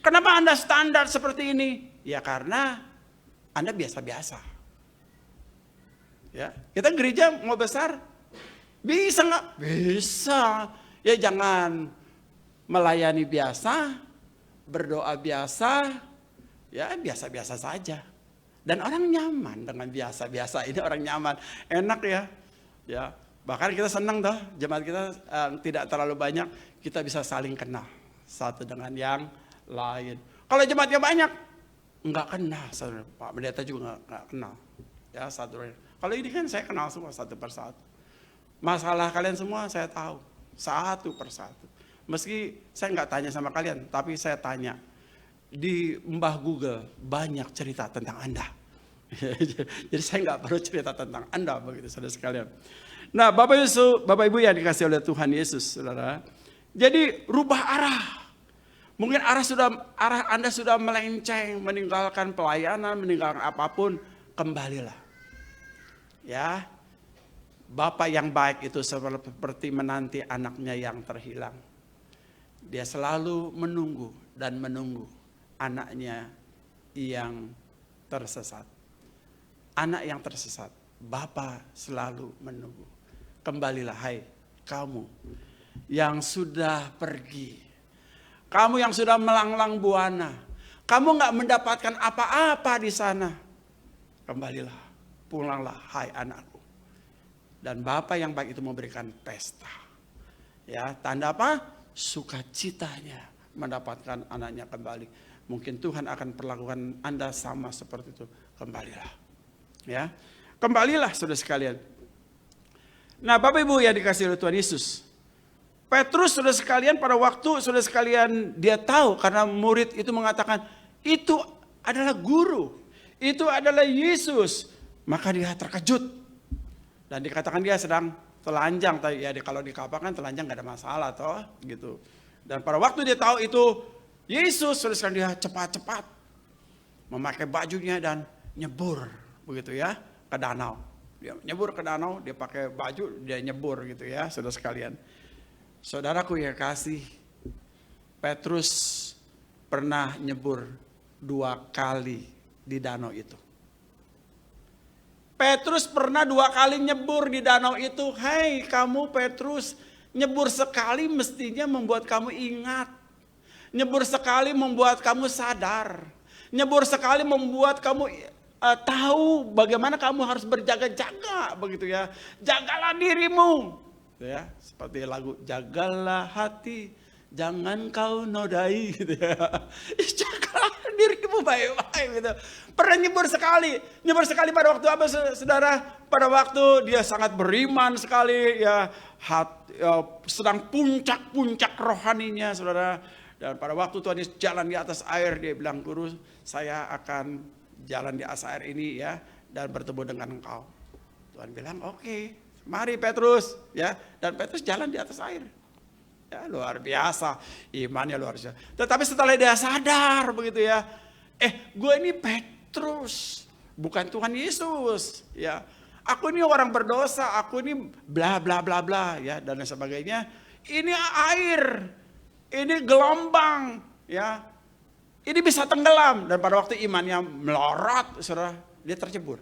Kenapa Anda standar seperti ini? Ya karena Anda biasa-biasa. Ya, kita gereja mau besar, bisa nggak? Bisa. Ya jangan melayani biasa, berdoa biasa, ya biasa-biasa saja. Dan orang nyaman dengan biasa-biasa ini, orang nyaman, enak ya. Ya, bahkan kita senang dah jemaat kita tidak terlalu banyak, kita bisa saling kenal satu dengan yang lain. Kalau jemaatnya banyak, nggak kenal, Pak Pendeta juga nggak kenal. Ya satu. Kalau ini kan saya kenal semua satu persatu. Masalah kalian semua saya tahu satu persatu. Meski saya nggak tanya sama kalian, tapi saya tanya di Mbah Google banyak cerita tentang Anda. Jadi saya nggak perlu cerita tentang Anda begitu saudara sekalian. Nah Bapak Ibu yang dikasih oleh Tuhan Yesus, saudara. Jadi rubah arah. Mungkin arah Anda sudah melenceng, meninggalkan pelayanan, meninggalkan apapun, kembalilah. Ya, Bapak yang baik itu seperti menanti anaknya yang terhilang. Dia selalu menunggu dan menunggu anaknya yang tersesat. Anak yang tersesat, Bapak selalu menunggu. Kembalilah hai kamu yang sudah pergi. Kamu yang sudah melanglang buana. Kamu gak mendapatkan apa-apa di sana. Kembalilah. Pulanglah hai anakku. Dan Bapa yang baik itu memberikan pesta. Ya, tanda apa? Sukacitanya mendapatkan anaknya kembali. Mungkin Tuhan akan perlakukan Anda sama seperti itu. Kembalilah. Ya. Kembalilah saudara sekalian. Nah, Bapak Ibu yang dikasihi oleh Tuhan Yesus. Petrus saudara sekalian pada waktu saudara sekalian dia tahu karena murid itu mengatakan itu adalah guru. Itu adalah Yesus. Maka dia terkejut dan dikatakan dia sedang telanjang. Ya kalau di kapal kan telanjang gak ada masalah toh gitu. Dan pada waktu dia tahu itu Yesus, saudara dia cepat-cepat memakai bajunya dan nyebur begitu ya ke danau. Dia nyebur ke danau, dia pakai baju, dia nyebur gitu ya saudara sekalian. Saudaraku ya kasih, Petrus pernah nyebur 2 kali di danau itu. Petrus pernah 2 kali nyebur di danau itu. Hei kamu Petrus, nyebur sekali mestinya membuat kamu ingat. Nyebur sekali membuat kamu sadar. Nyebur sekali membuat kamu tahu bagaimana kamu harus berjaga-jaga begitu ya. Jagalah dirimu. ya, seperti lagu jagalah hati, jangan kau nodai gitu ya. Jagalah dirimu baik-baik gitu. Pernah nyebur sekali pada waktu apa saudara? Pada waktu dia sangat beriman sekali ya, sedang puncak-puncak rohaninya saudara. Dan pada waktu Tuhan Yesus jalan di atas air, dia bilang, guru saya akan jalan di atas air ini ya, dan bertemu dengan engkau. Tuhan bilang oke, mari Petrus ya, dan Petrus jalan di atas air. Ya, luar biasa, imannya luar biasa. Tetapi setelah dia sadar begitu ya, gue ini Petrus, bukan Tuhan Yesus ya. Aku ini orang berdosa, aku ini bla bla bla bla ya, dan sebagainya. Ini air, ini gelombang ya. Ini bisa tenggelam, dan pada waktu imannya melorot, saudara, dia tercebur.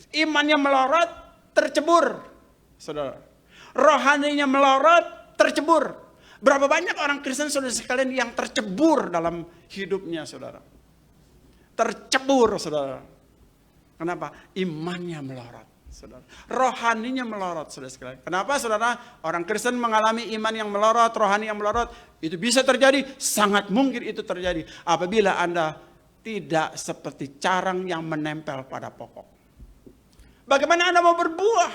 Imannya melorot, tercebur, saudara. Rohaninya melorot, tercebur. Berapa banyak orang Kristen saudara sekalian yang tercebur dalam hidupnya, saudara. Tercebur, saudara. Kenapa? Imannya melorot, saudara. Rohaninya melorot, saudara sekalian. Kenapa, saudara? Orang Kristen mengalami iman yang melorot, rohani yang melorot. Itu bisa terjadi, sangat mungkin itu terjadi apabila Anda tidak seperti carang yang menempel pada pokok. Bagaimana Anda mau berbuah?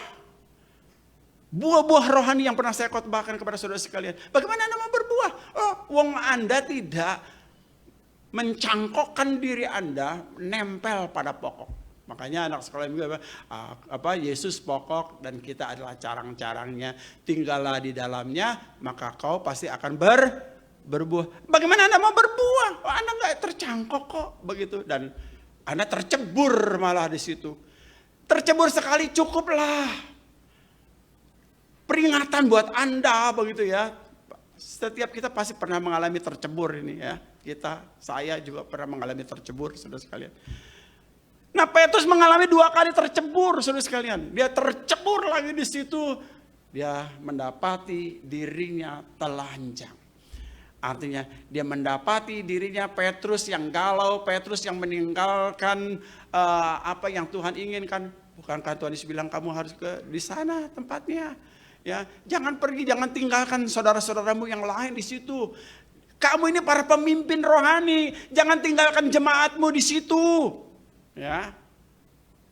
Buah-buah rohani yang pernah saya khotbahkan kepada saudara sekalian. Bagaimana Anda mau berbuah? Wong Anda tidak mencangkokkan diri Anda nempel pada pokok. Makanya anak sekolah juga Yesus pokok dan kita adalah carang-carangnya. Tinggallah di dalamnya, maka kau pasti akan berbuah. Bagaimana Anda mau berbuah? Anda nggak tercangkok kok begitu, dan Anda tercebur malah di situ. Tercebur sekali cukuplah. Peringatan buat Anda begitu ya. Setiap kita pasti pernah mengalami tercebur ini ya. Saya juga pernah mengalami tercebur, saudara sekalian. Nah, Petrus mengalami 2 kali tercebur, saudara sekalian. Dia tercebur lagi di situ. Dia mendapati dirinya telanjang. Artinya dia mendapati dirinya Petrus yang galau, Petrus yang meninggalkan apa yang Tuhan inginkan. Bukankah Tuhan Yesus bilang kamu harus di sana tempatnya? Ya, jangan pergi, jangan tinggalkan saudara-saudaramu yang lain di situ. Kamu ini para pemimpin rohani, jangan tinggalkan jemaatmu di situ. Ya,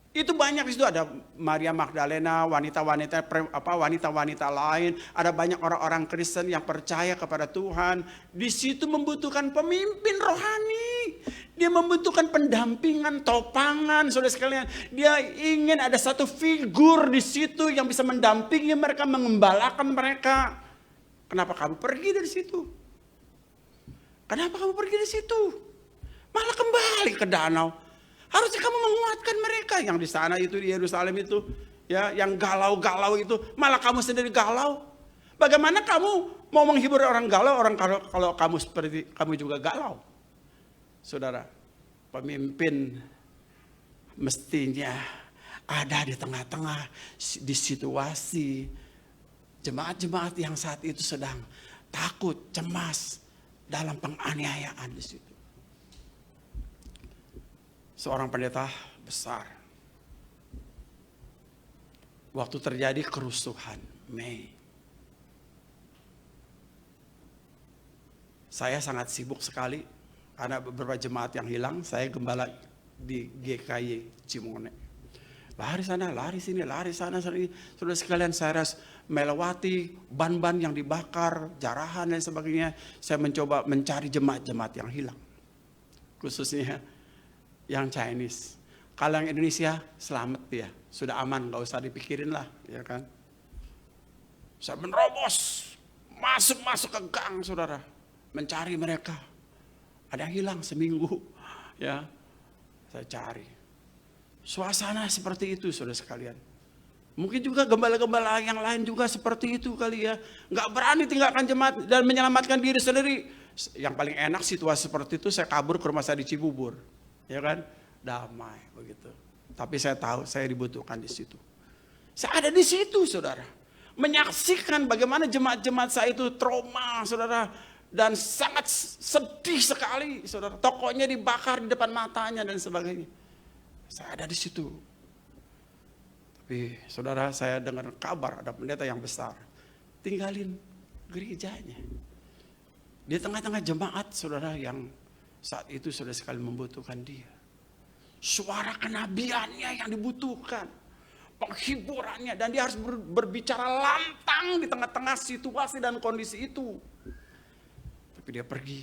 itu banyak di situ, ada Maria Magdalena, wanita-wanita lain, ada banyak orang-orang Kristen yang percaya kepada Tuhan. Di situ membutuhkan pemimpin rohani, dia membutuhkan pendampingan, topangan, saudara sekalian. Dia ingin ada satu figur di situ yang bisa mendampingi mereka, mengembalakan mereka. Kenapa kamu pergi dari situ? Kenapa kamu pergi dari situ? Malah kembali ke danau. Harusnya kamu menguatkan mereka yang di sana itu, di Yerusalem itu, ya, yang galau-galau itu, malah kamu sendiri galau. Bagaimana kamu mau menghibur orang galau, kalau kamu seperti kamu juga galau? Saudara, pemimpin mestinya ada di tengah-tengah di situasi jemaat-jemaat yang saat itu sedang takut, cemas dalam penganiayaan di situ. Seorang pendeta besar. Waktu terjadi kerusuhan Mei. Saya sangat sibuk sekali karena beberapa jemaat yang hilang. Saya gembala di GKY Cimone. Lari sana, lari sini, lari sana, sini. Saudara sekalian, saya harus melewati ban-ban yang dibakar, jarahan dan sebagainya. Saya mencoba mencari jemaat-jemaat yang hilang. Khususnya yang Chinese. Kalau yang Indonesia selamat ya, sudah aman, nggak usah dipikirin lah, ya kan. Saya menerobos, masuk ke gang, saudara, mencari mereka. Ada yang hilang seminggu, ya, saya cari. Suasana seperti itu, saudara sekalian. Mungkin juga gembala-gembala yang lain juga seperti itu kali ya, nggak berani tinggalkan jemaat dan menyelamatkan diri sendiri. Yang paling enak situasi seperti itu, saya kabur ke rumah saya di Cibubur. Ya kan, damai begitu. Tapi saya tahu saya dibutuhkan di situ. Saya ada di situ, saudara, menyaksikan bagaimana jemaat-jemaat saya itu trauma, saudara, dan sangat sedih sekali, saudara. Tokonya dibakar di depan matanya dan sebagainya. Saya ada di situ. Tapi, saudara, saya dengar kabar ada pendeta yang besar. tinggalin gerejanya. Di tengah-tengah jemaat saudara yang saat itu saudara sekali membutuhkan dia. Suara kenabiannya yang dibutuhkan. Penghiburannya. Dan dia harus berbicara lantang di tengah-tengah situasi dan kondisi itu. Tapi dia pergi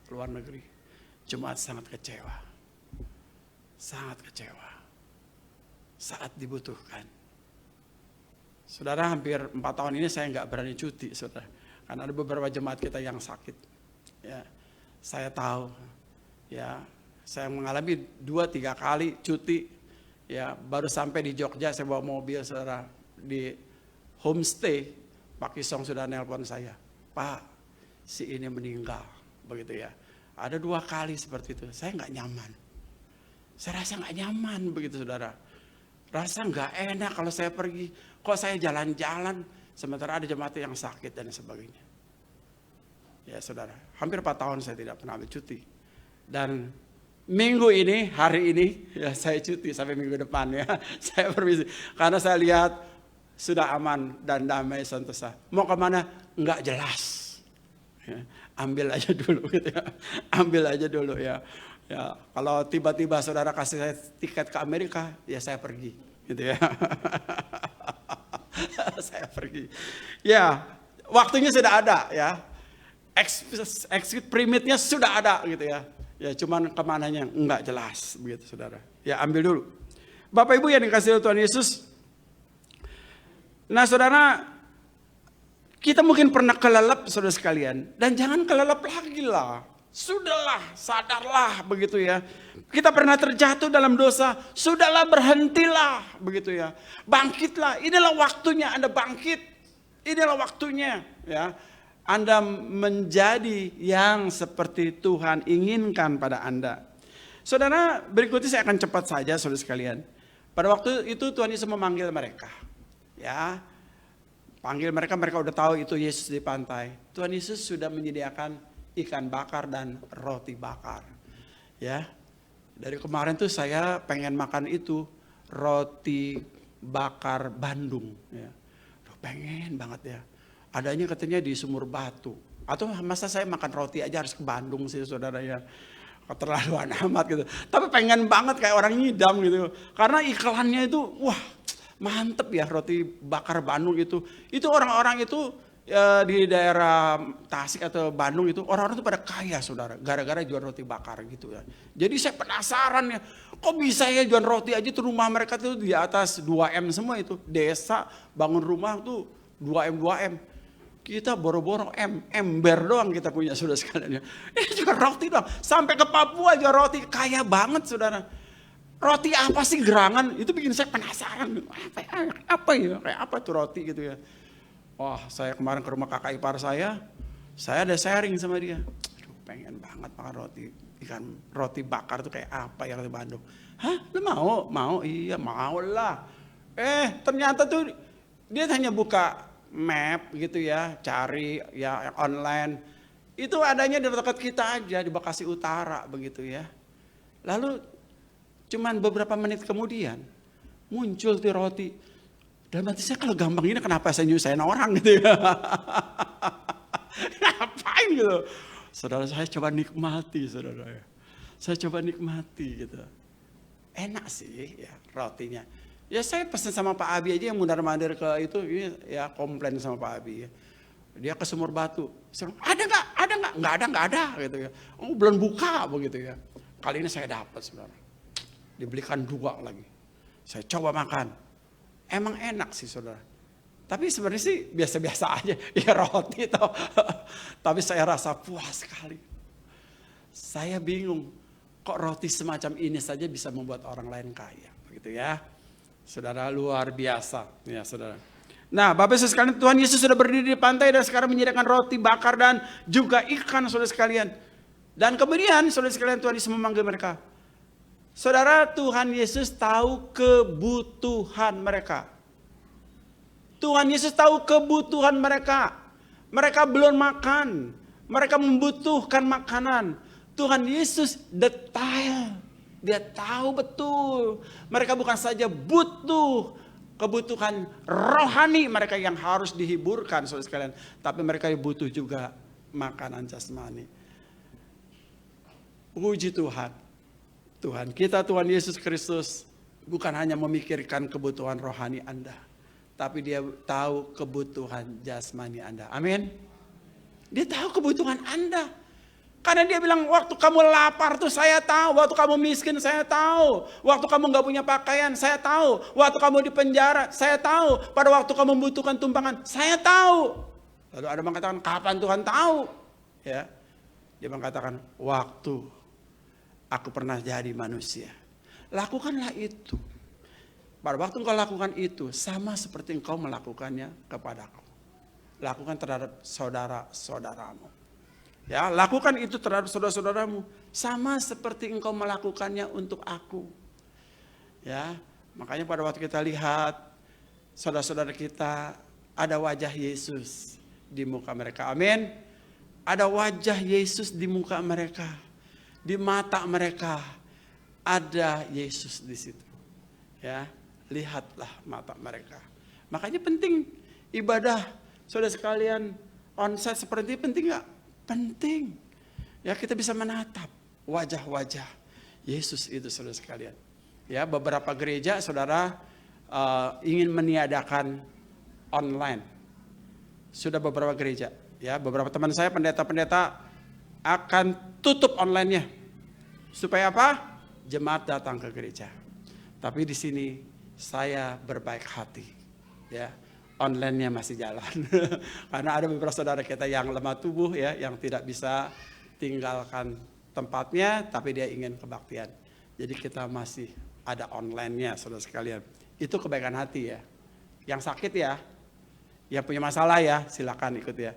ke luar negeri. Jemaat sangat kecewa. Sangat kecewa. Saat dibutuhkan. Saudara, hampir 4 tahun ini saya nggak berani cuti, saudara. Karena ada beberapa jemaat kita yang sakit. Ya, saya tahu. Ya, saya mengalami 2-3 kali cuti. Ya, baru sampai di Jogja saya bawa mobil, saudara, di homestay. Pak Kisong sudah nelpon saya, Pak, si ini meninggal, begitu ya. Ada 2 kali seperti itu. Saya nggak nyaman. Saya rasa nggak nyaman, begitu saudara. Rasa nggak enak kalau saya pergi. Kok saya jalan-jalan sementara ada jemaat yang sakit dan sebagainya. Ya saudara, hampir 4 tahun saya tidak pernah ambil cuti. Dan minggu ini, hari ini, ya saya cuti sampai minggu depan ya. Saya permisi. Karena saya lihat sudah aman dan damai sentosa. Mau kemana? Nggak jelas. Ya, ambil aja dulu gitu ya. Ambil aja dulu ya. Ya, kalau tiba-tiba saudara kasih saya tiket ke Amerika, ya saya pergi, gitu ya. Saya pergi. Ya, waktunya sudah ada ya. Exit permitnya sudah ada gitu ya. Ya, cuman kemananya enggak jelas begitu saudara. Ya, ambil dulu. Bapak Ibu yang dikasihi Tuhan Yesus. Nah, saudara, kita mungkin pernah kelelep saudara sekalian, dan jangan kelelep lagi lah. Sudahlah, sadarlah begitu ya. Kita pernah terjatuh dalam dosa, sudahlah berhentilah begitu ya. Bangkitlah, inilah waktunya Anda bangkit. Inilah waktunya ya. Anda menjadi yang seperti Tuhan inginkan pada Anda. Saudara, berikutnya saya akan cepat saja saudara sekalian. Pada waktu itu Tuhan Yesus memanggil mereka. Ya. Panggil mereka, mereka udah tahu itu Yesus di pantai. Tuhan Yesus sudah menyediakan ikan bakar dan roti bakar. Ya. Dari kemarin tuh saya pengen makan itu roti bakar Bandung ya. Duh, pengen banget ya. Adanya katanya di Sumur Batu. Atau masa saya makan roti aja harus ke Bandung sih saudara ya. Keterlaluan amat gitu. Tapi pengen banget kayak orang ngidam gitu. Karena iklannya itu wah, mantep ya roti bakar Bandung itu. Itu orang-orang itu ya, di daerah Tasik atau Bandung itu orang-orang itu pada kaya saudara, gara-gara jual roti bakar gitu ya. Jadi saya penasaran ya, kok bisa ya jual roti aja tuh rumah mereka tuh di atas 2M semua itu. Desa bangun rumah tuh 2M 2M. Kita boro-boro ember doang kita punya saudara sekalian ya. Jual roti doang, sampai ke Papua jual roti, kaya banget saudara. Roti apa sih gerangan? Itu bikin saya penasaran. Apa ya? Kayak apa tuh roti gitu ya. Wah, saya kemarin ke rumah kakak ipar saya ada sharing sama dia. Aduh, pengen banget makan roti bakar tuh kayak apa ya di Bandung. Hah, lu mau? Mau? Iya, mau lah. Ternyata tuh dia hanya buka map gitu ya, cari ya online. Itu adanya di dekat kita aja di Bekasi Utara begitu ya. Lalu cuman beberapa menit kemudian muncul tuh roti. Dan berarti saya kalau gampang ini kenapa saya nyusahin orang gitu ya. Ngapain gitu. Saudara, saya coba nikmati saudara ya. Saya coba nikmati gitu. Enak sih ya rotinya. Ya saya pesan sama Pak Abi aja yang mundar-mandir ke itu ya, komplain sama Pak Abi ya. Dia ke Sumur Batu. Saya bilang, ada nggak? Ada nggak? Nggak ada gitu ya. Oh, belum buka begitu ya. Kali ini saya dapat sebenarnya. Dibelikan 2 lagi. Saya coba makan. Emang enak sih saudara. Tapi sebenarnya sih biasa-biasa aja. Ya roti toh. Tapi saya rasa puas sekali. Saya bingung. Kok roti semacam ini saja bisa membuat orang lain kaya. Begitu ya. Saudara, luar biasa. Ya saudara. Nah, Bapak Ibu sekalian, Tuhan Yesus sudah berdiri di pantai dan sekarang menyediakan roti bakar dan juga ikan saudara sekalian. Dan kemudian saudara sekalian, Tuhan Yesus memanggil mereka. Saudara, Tuhan Yesus tahu kebutuhan mereka. Tuhan Yesus tahu kebutuhan mereka. Mereka belum makan. Mereka membutuhkan makanan. Tuhan Yesus detail. Dia tahu betul. Mereka bukan saja butuh kebutuhan rohani mereka yang harus dihiburkan, saudara sekalian. Tapi mereka butuh juga makanan jasmani. Puji Tuhan. Tuhan kita, Tuhan Yesus Kristus, bukan hanya memikirkan kebutuhan rohani Anda, tapi dia tahu kebutuhan jasmani Anda. Amin. Dia tahu kebutuhan Anda. Karena dia bilang, waktu kamu lapar tuh saya tahu. Waktu kamu miskin saya tahu. Waktu kamu gak punya pakaian saya tahu. Waktu kamu di penjara saya tahu. Pada waktu kamu membutuhkan tumpangan saya tahu. Lalu ada mengatakan, kapan Tuhan tahu? Ya, dia mengatakan, waktu aku pernah jadi manusia. Lakukanlah itu. Pada waktu engkau lakukan itu, sama seperti engkau melakukannya kepadaku. Lakukan terhadap saudara-saudaramu. Ya, lakukan itu terhadap saudara-saudaramu sama seperti engkau melakukannya untuk aku. Ya, makanya pada waktu kita lihat saudara-saudara kita, ada wajah Yesus di muka mereka. Amin. Ada wajah Yesus di muka mereka. Di mata mereka ada Yesus di situ. Ya, lihatlah mata mereka. Makanya penting ibadah saudara sekalian onsite seperti ini, penting nggak? Penting. Ya, kita bisa menatap wajah-wajah Yesus itu, saudara sekalian. Ya, beberapa gereja saudara ingin meniadakan online. Sudah beberapa gereja, ya, beberapa teman saya pendeta-pendeta akan tutup online-nya. Supaya apa? Jemaat datang ke gereja. Tapi di sini saya berbaik hati. Ya. Online-nya masih jalan. Karena ada beberapa saudara kita yang lemah tubuh, ya, yang tidak bisa tinggalkan tempatnya, tapi dia ingin kebaktian. Jadi kita masih ada online-nya, saudara sekalian. Itu kebaikan hati, ya. Yang sakit, ya, yang punya masalah, ya, silakan ikut, ya.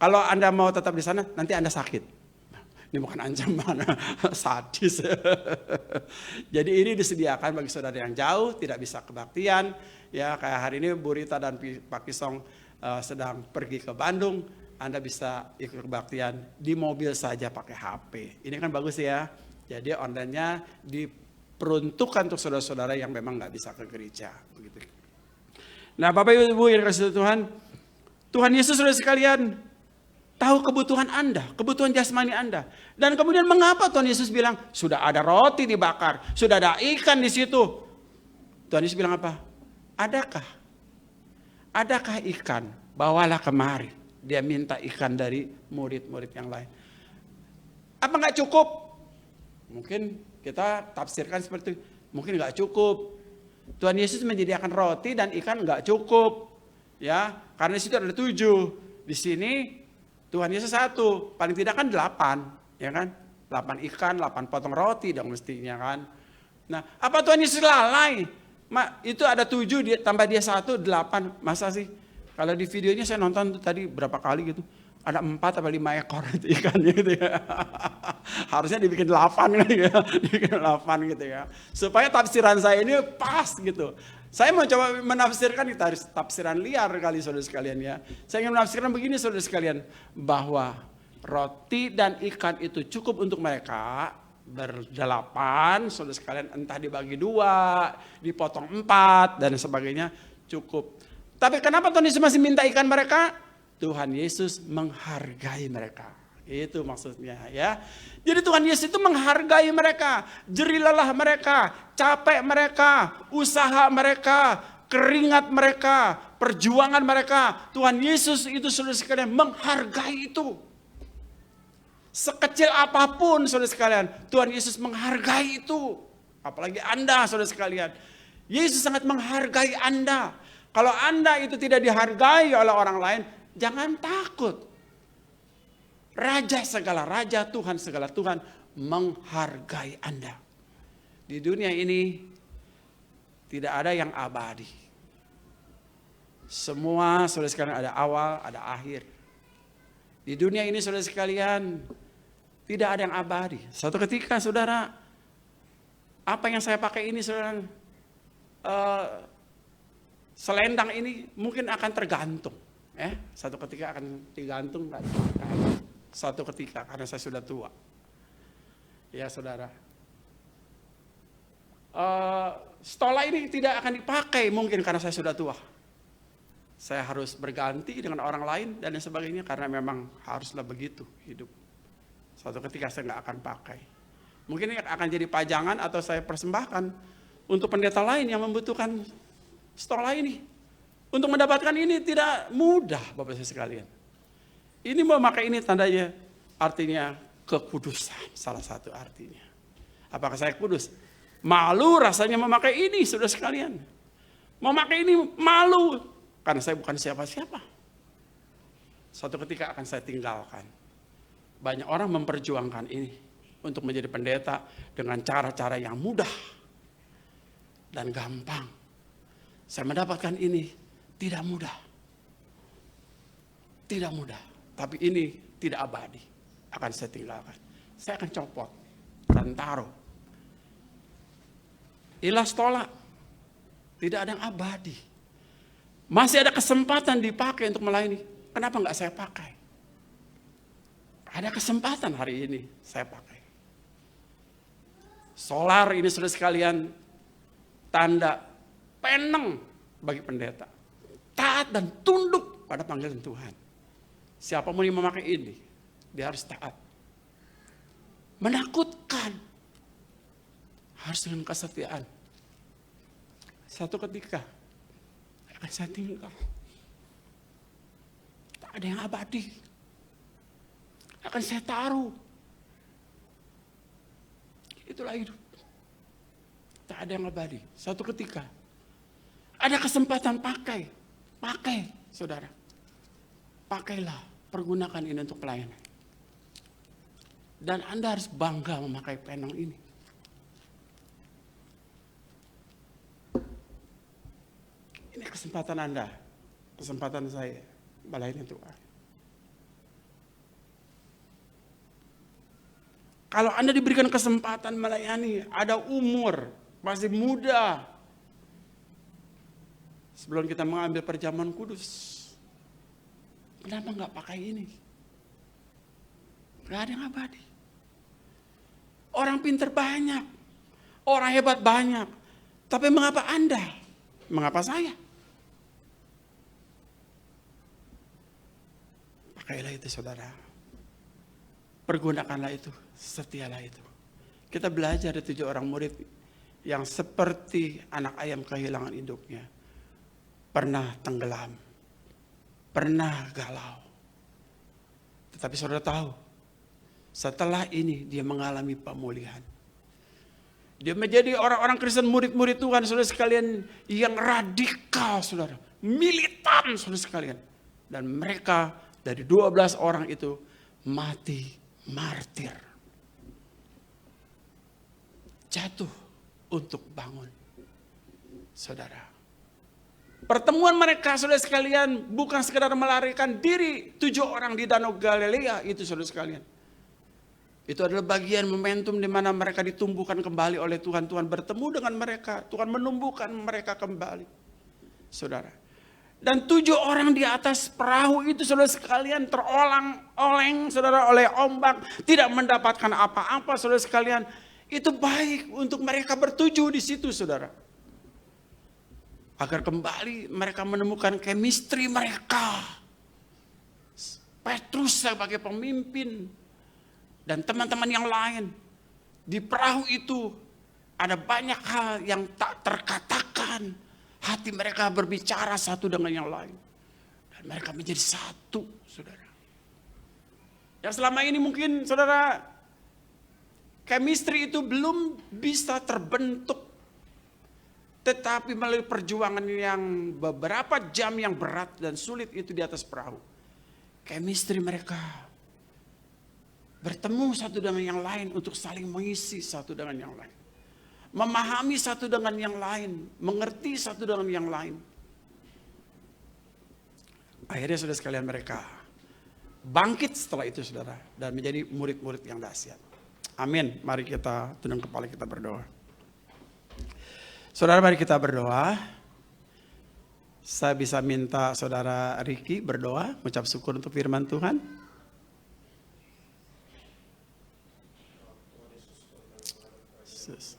Kalau Anda mau tetap di sana, nanti Anda sakit. Ini bukan ancaman, sadis. Jadi ini disediakan bagi saudara yang jauh, tidak bisa kebaktian. Ya, kayak hari ini Bu Rita dan Pak Kisong sedang pergi ke Bandung. Anda bisa ikut kebaktian di mobil saja pakai HP. Ini kan bagus, ya. Jadi online-nya diperuntukkan untuk saudara-saudara yang memang nggak bisa ke gereja. Begitu. Nah, Bapak Ibu yang kasih Tuhan, Tuhan Yesus saudara sekalian tahu kebutuhan Anda, kebutuhan jasmani Anda. Dan kemudian mengapa Tuhan Yesus bilang, sudah ada roti dibakar, sudah ada ikan di situ. Tuhan Yesus bilang apa? Adakah ikan? Bawalah kemari. Dia minta ikan dari murid-murid yang lain. Apa nggak cukup? Mungkin kita tafsirkan seperti itu. Mungkin nggak cukup. Tuhan Yesus menyediakan roti dan ikan nggak cukup. Ya, karena di situ ada 7. Di sini Tuhan Yesus 1, paling tidak kan 8, ya kan? 8 ikan, 8 potong roti dong mestinya kan. Nah, apa Tuhan Yesus lalai? Itu ada 7, tambah dia 1, 8. Masa sih? Kalau di videonya saya nonton tadi berapa kali gitu. Ada 4 atau 5 ekor itu ikannya gitu ya. Harusnya dibikin 8 kan ya. Dibikin 8 gitu ya. Supaya tafsiran saya ini pas gitu. Saya mau coba menafsirkan, kita harus tafsiran liar kali saudara sekalian ya. Saya ingin menafsirkan begini saudara sekalian. Bahwa roti dan ikan itu cukup untuk mereka berdelapan, saudara sekalian, entah dibagi 2, dipotong 4 dan sebagainya, cukup. Tapi kenapa Tuhan Yesus masih minta ikan mereka? Tuhan Yesus menghargai mereka. Itu maksudnya ya. Jadi Tuhan Yesus itu menghargai mereka, jerilalah mereka, capek mereka, usaha mereka, keringat mereka, perjuangan mereka. Tuhan Yesus itu saudara sekalian menghargai itu. Sekecil apapun saudara sekalian, Tuhan Yesus menghargai itu. Apalagi Anda saudara sekalian. Yesus sangat menghargai Anda. Kalau Anda itu tidak dihargai oleh orang lain, jangan takut. Raja segala raja, Tuhan segala Tuhan menghargai Anda. Di dunia ini tidak ada yang abadi. Semua saudara sekalian ada awal, ada akhir. Di dunia ini saudara sekalian tidak ada yang abadi. Suatu ketika saudara, apa yang saya pakai ini saudara, selendang ini mungkin akan tergantung. Satu ketika akan digantung lagi. Suatu ketika karena saya sudah tua. Ya saudara. stola ini tidak akan dipakai mungkin karena saya sudah tua. Saya harus berganti dengan orang lain dan lain sebagainya karena memang haruslah begitu hidup. Suatu ketika saya nggak akan pakai. Mungkin ini akan jadi pajangan atau saya persembahkan untuk pendeta lain yang membutuhkan stola ini. Untuk mendapatkan ini tidak mudah, Bapak Ibu sekalian. Ini memakai ini tandanya artinya kekudusan, salah satu artinya. Apakah saya kudus? Malu rasanya memakai ini, saudara sekalian. Memakai ini malu karena saya bukan siapa-siapa. Suatu ketika akan saya tinggalkan. Banyak orang memperjuangkan ini untuk menjadi pendeta dengan cara-cara yang mudah dan gampang. Saya mendapatkan ini tidak mudah. Tidak mudah. Tapi ini tidak abadi. Akan saya tinggalkan. Saya akan copot dan taruh. Inilah stola. Tidak ada yang abadi. Masih ada kesempatan dipakai untuk melayani. Kenapa enggak saya pakai? Ada kesempatan hari ini saya pakai. Solar ini saudara sekalian tanda peneng bagi pendeta. Taat dan tunduk pada panggilan Tuhan. Siapapun yang memakai ini, dia harus taat. Menakutkan. Harus dengan kesetiaan. Satu ketika akan saya tinggal. Tak ada yang abadi. Akan saya taruh. Itulah hidup. Tak ada yang abadi. Satu ketika ada kesempatan pakai. Pakai, saudara. Pakailah, pergunakan ini untuk pelayanan. Dan Anda harus bangga memakai penang ini. Ini kesempatan Anda, kesempatan saya, melayani Tuhan. Kalau Anda diberikan kesempatan melayani, ada umur, masih muda. Sebelum kita mengambil perjamuan kudus, kenapa nggak pakai ini? Nggak ada yang abadi. Orang pintar banyak, orang hebat banyak. Tapi mengapa Anda? Mengapa saya? Pakailah itu saudara. Pergunakanlah itu, setialah itu. Kita belajar dari 7 orang murid yang seperti anak ayam kehilangan induknya. Pernah tenggelam, pernah galau. Tetapi saudara tahu, setelah ini dia mengalami pemulihan. Dia menjadi orang-orang Kristen murid-murid Tuhan, saudara sekalian, yang radikal, saudara. Militan, saudara sekalian. Dan mereka dari 12 orang itu mati martir. Jatuh untuk bangun. Saudara. Pertemuan mereka, saudara sekalian, bukan sekedar melarikan diri 7 orang di Danau Galilea itu, saudara sekalian. Itu adalah bagian momentum di mana mereka ditumbuhkan kembali oleh Tuhan. Tuhan bertemu dengan mereka. Tuhan menumbuhkan mereka kembali. Saudara. Dan 7 orang di atas perahu itu, saudara sekalian, terolang-oleng, saudara, oleh ombak. Tidak mendapatkan apa-apa, saudara sekalian. Itu baik untuk mereka bertujuh di situ, saudara. Agar kembali mereka menemukan chemistry mereka. Petrus sebagai pemimpin. Dan teman-teman yang lain. Di perahu itu ada banyak hal yang tak terkatakan. Hati mereka berbicara satu dengan yang lain. Dan mereka menjadi satu, saudara. Yang selama ini mungkin, saudara, chemistry itu belum bisa terbentuk. Tetapi melalui perjuangan yang beberapa jam yang berat dan sulit itu di atas perahu. Chemistry mereka bertemu satu dengan yang lain untuk saling mengisi satu dengan yang lain. Memahami satu dengan yang lain. Mengerti satu dengan yang lain. Akhirnya saudara sekalian mereka bangkit setelah itu, saudara. Dan menjadi murid-murid yang dahsyat. Amin. Mari kita tunduk kepala, kita berdoa. Saudara, mari kita berdoa. Saya bisa minta saudara Riki berdoa, mengucap syukur untuk firman Tuhan. Yesus.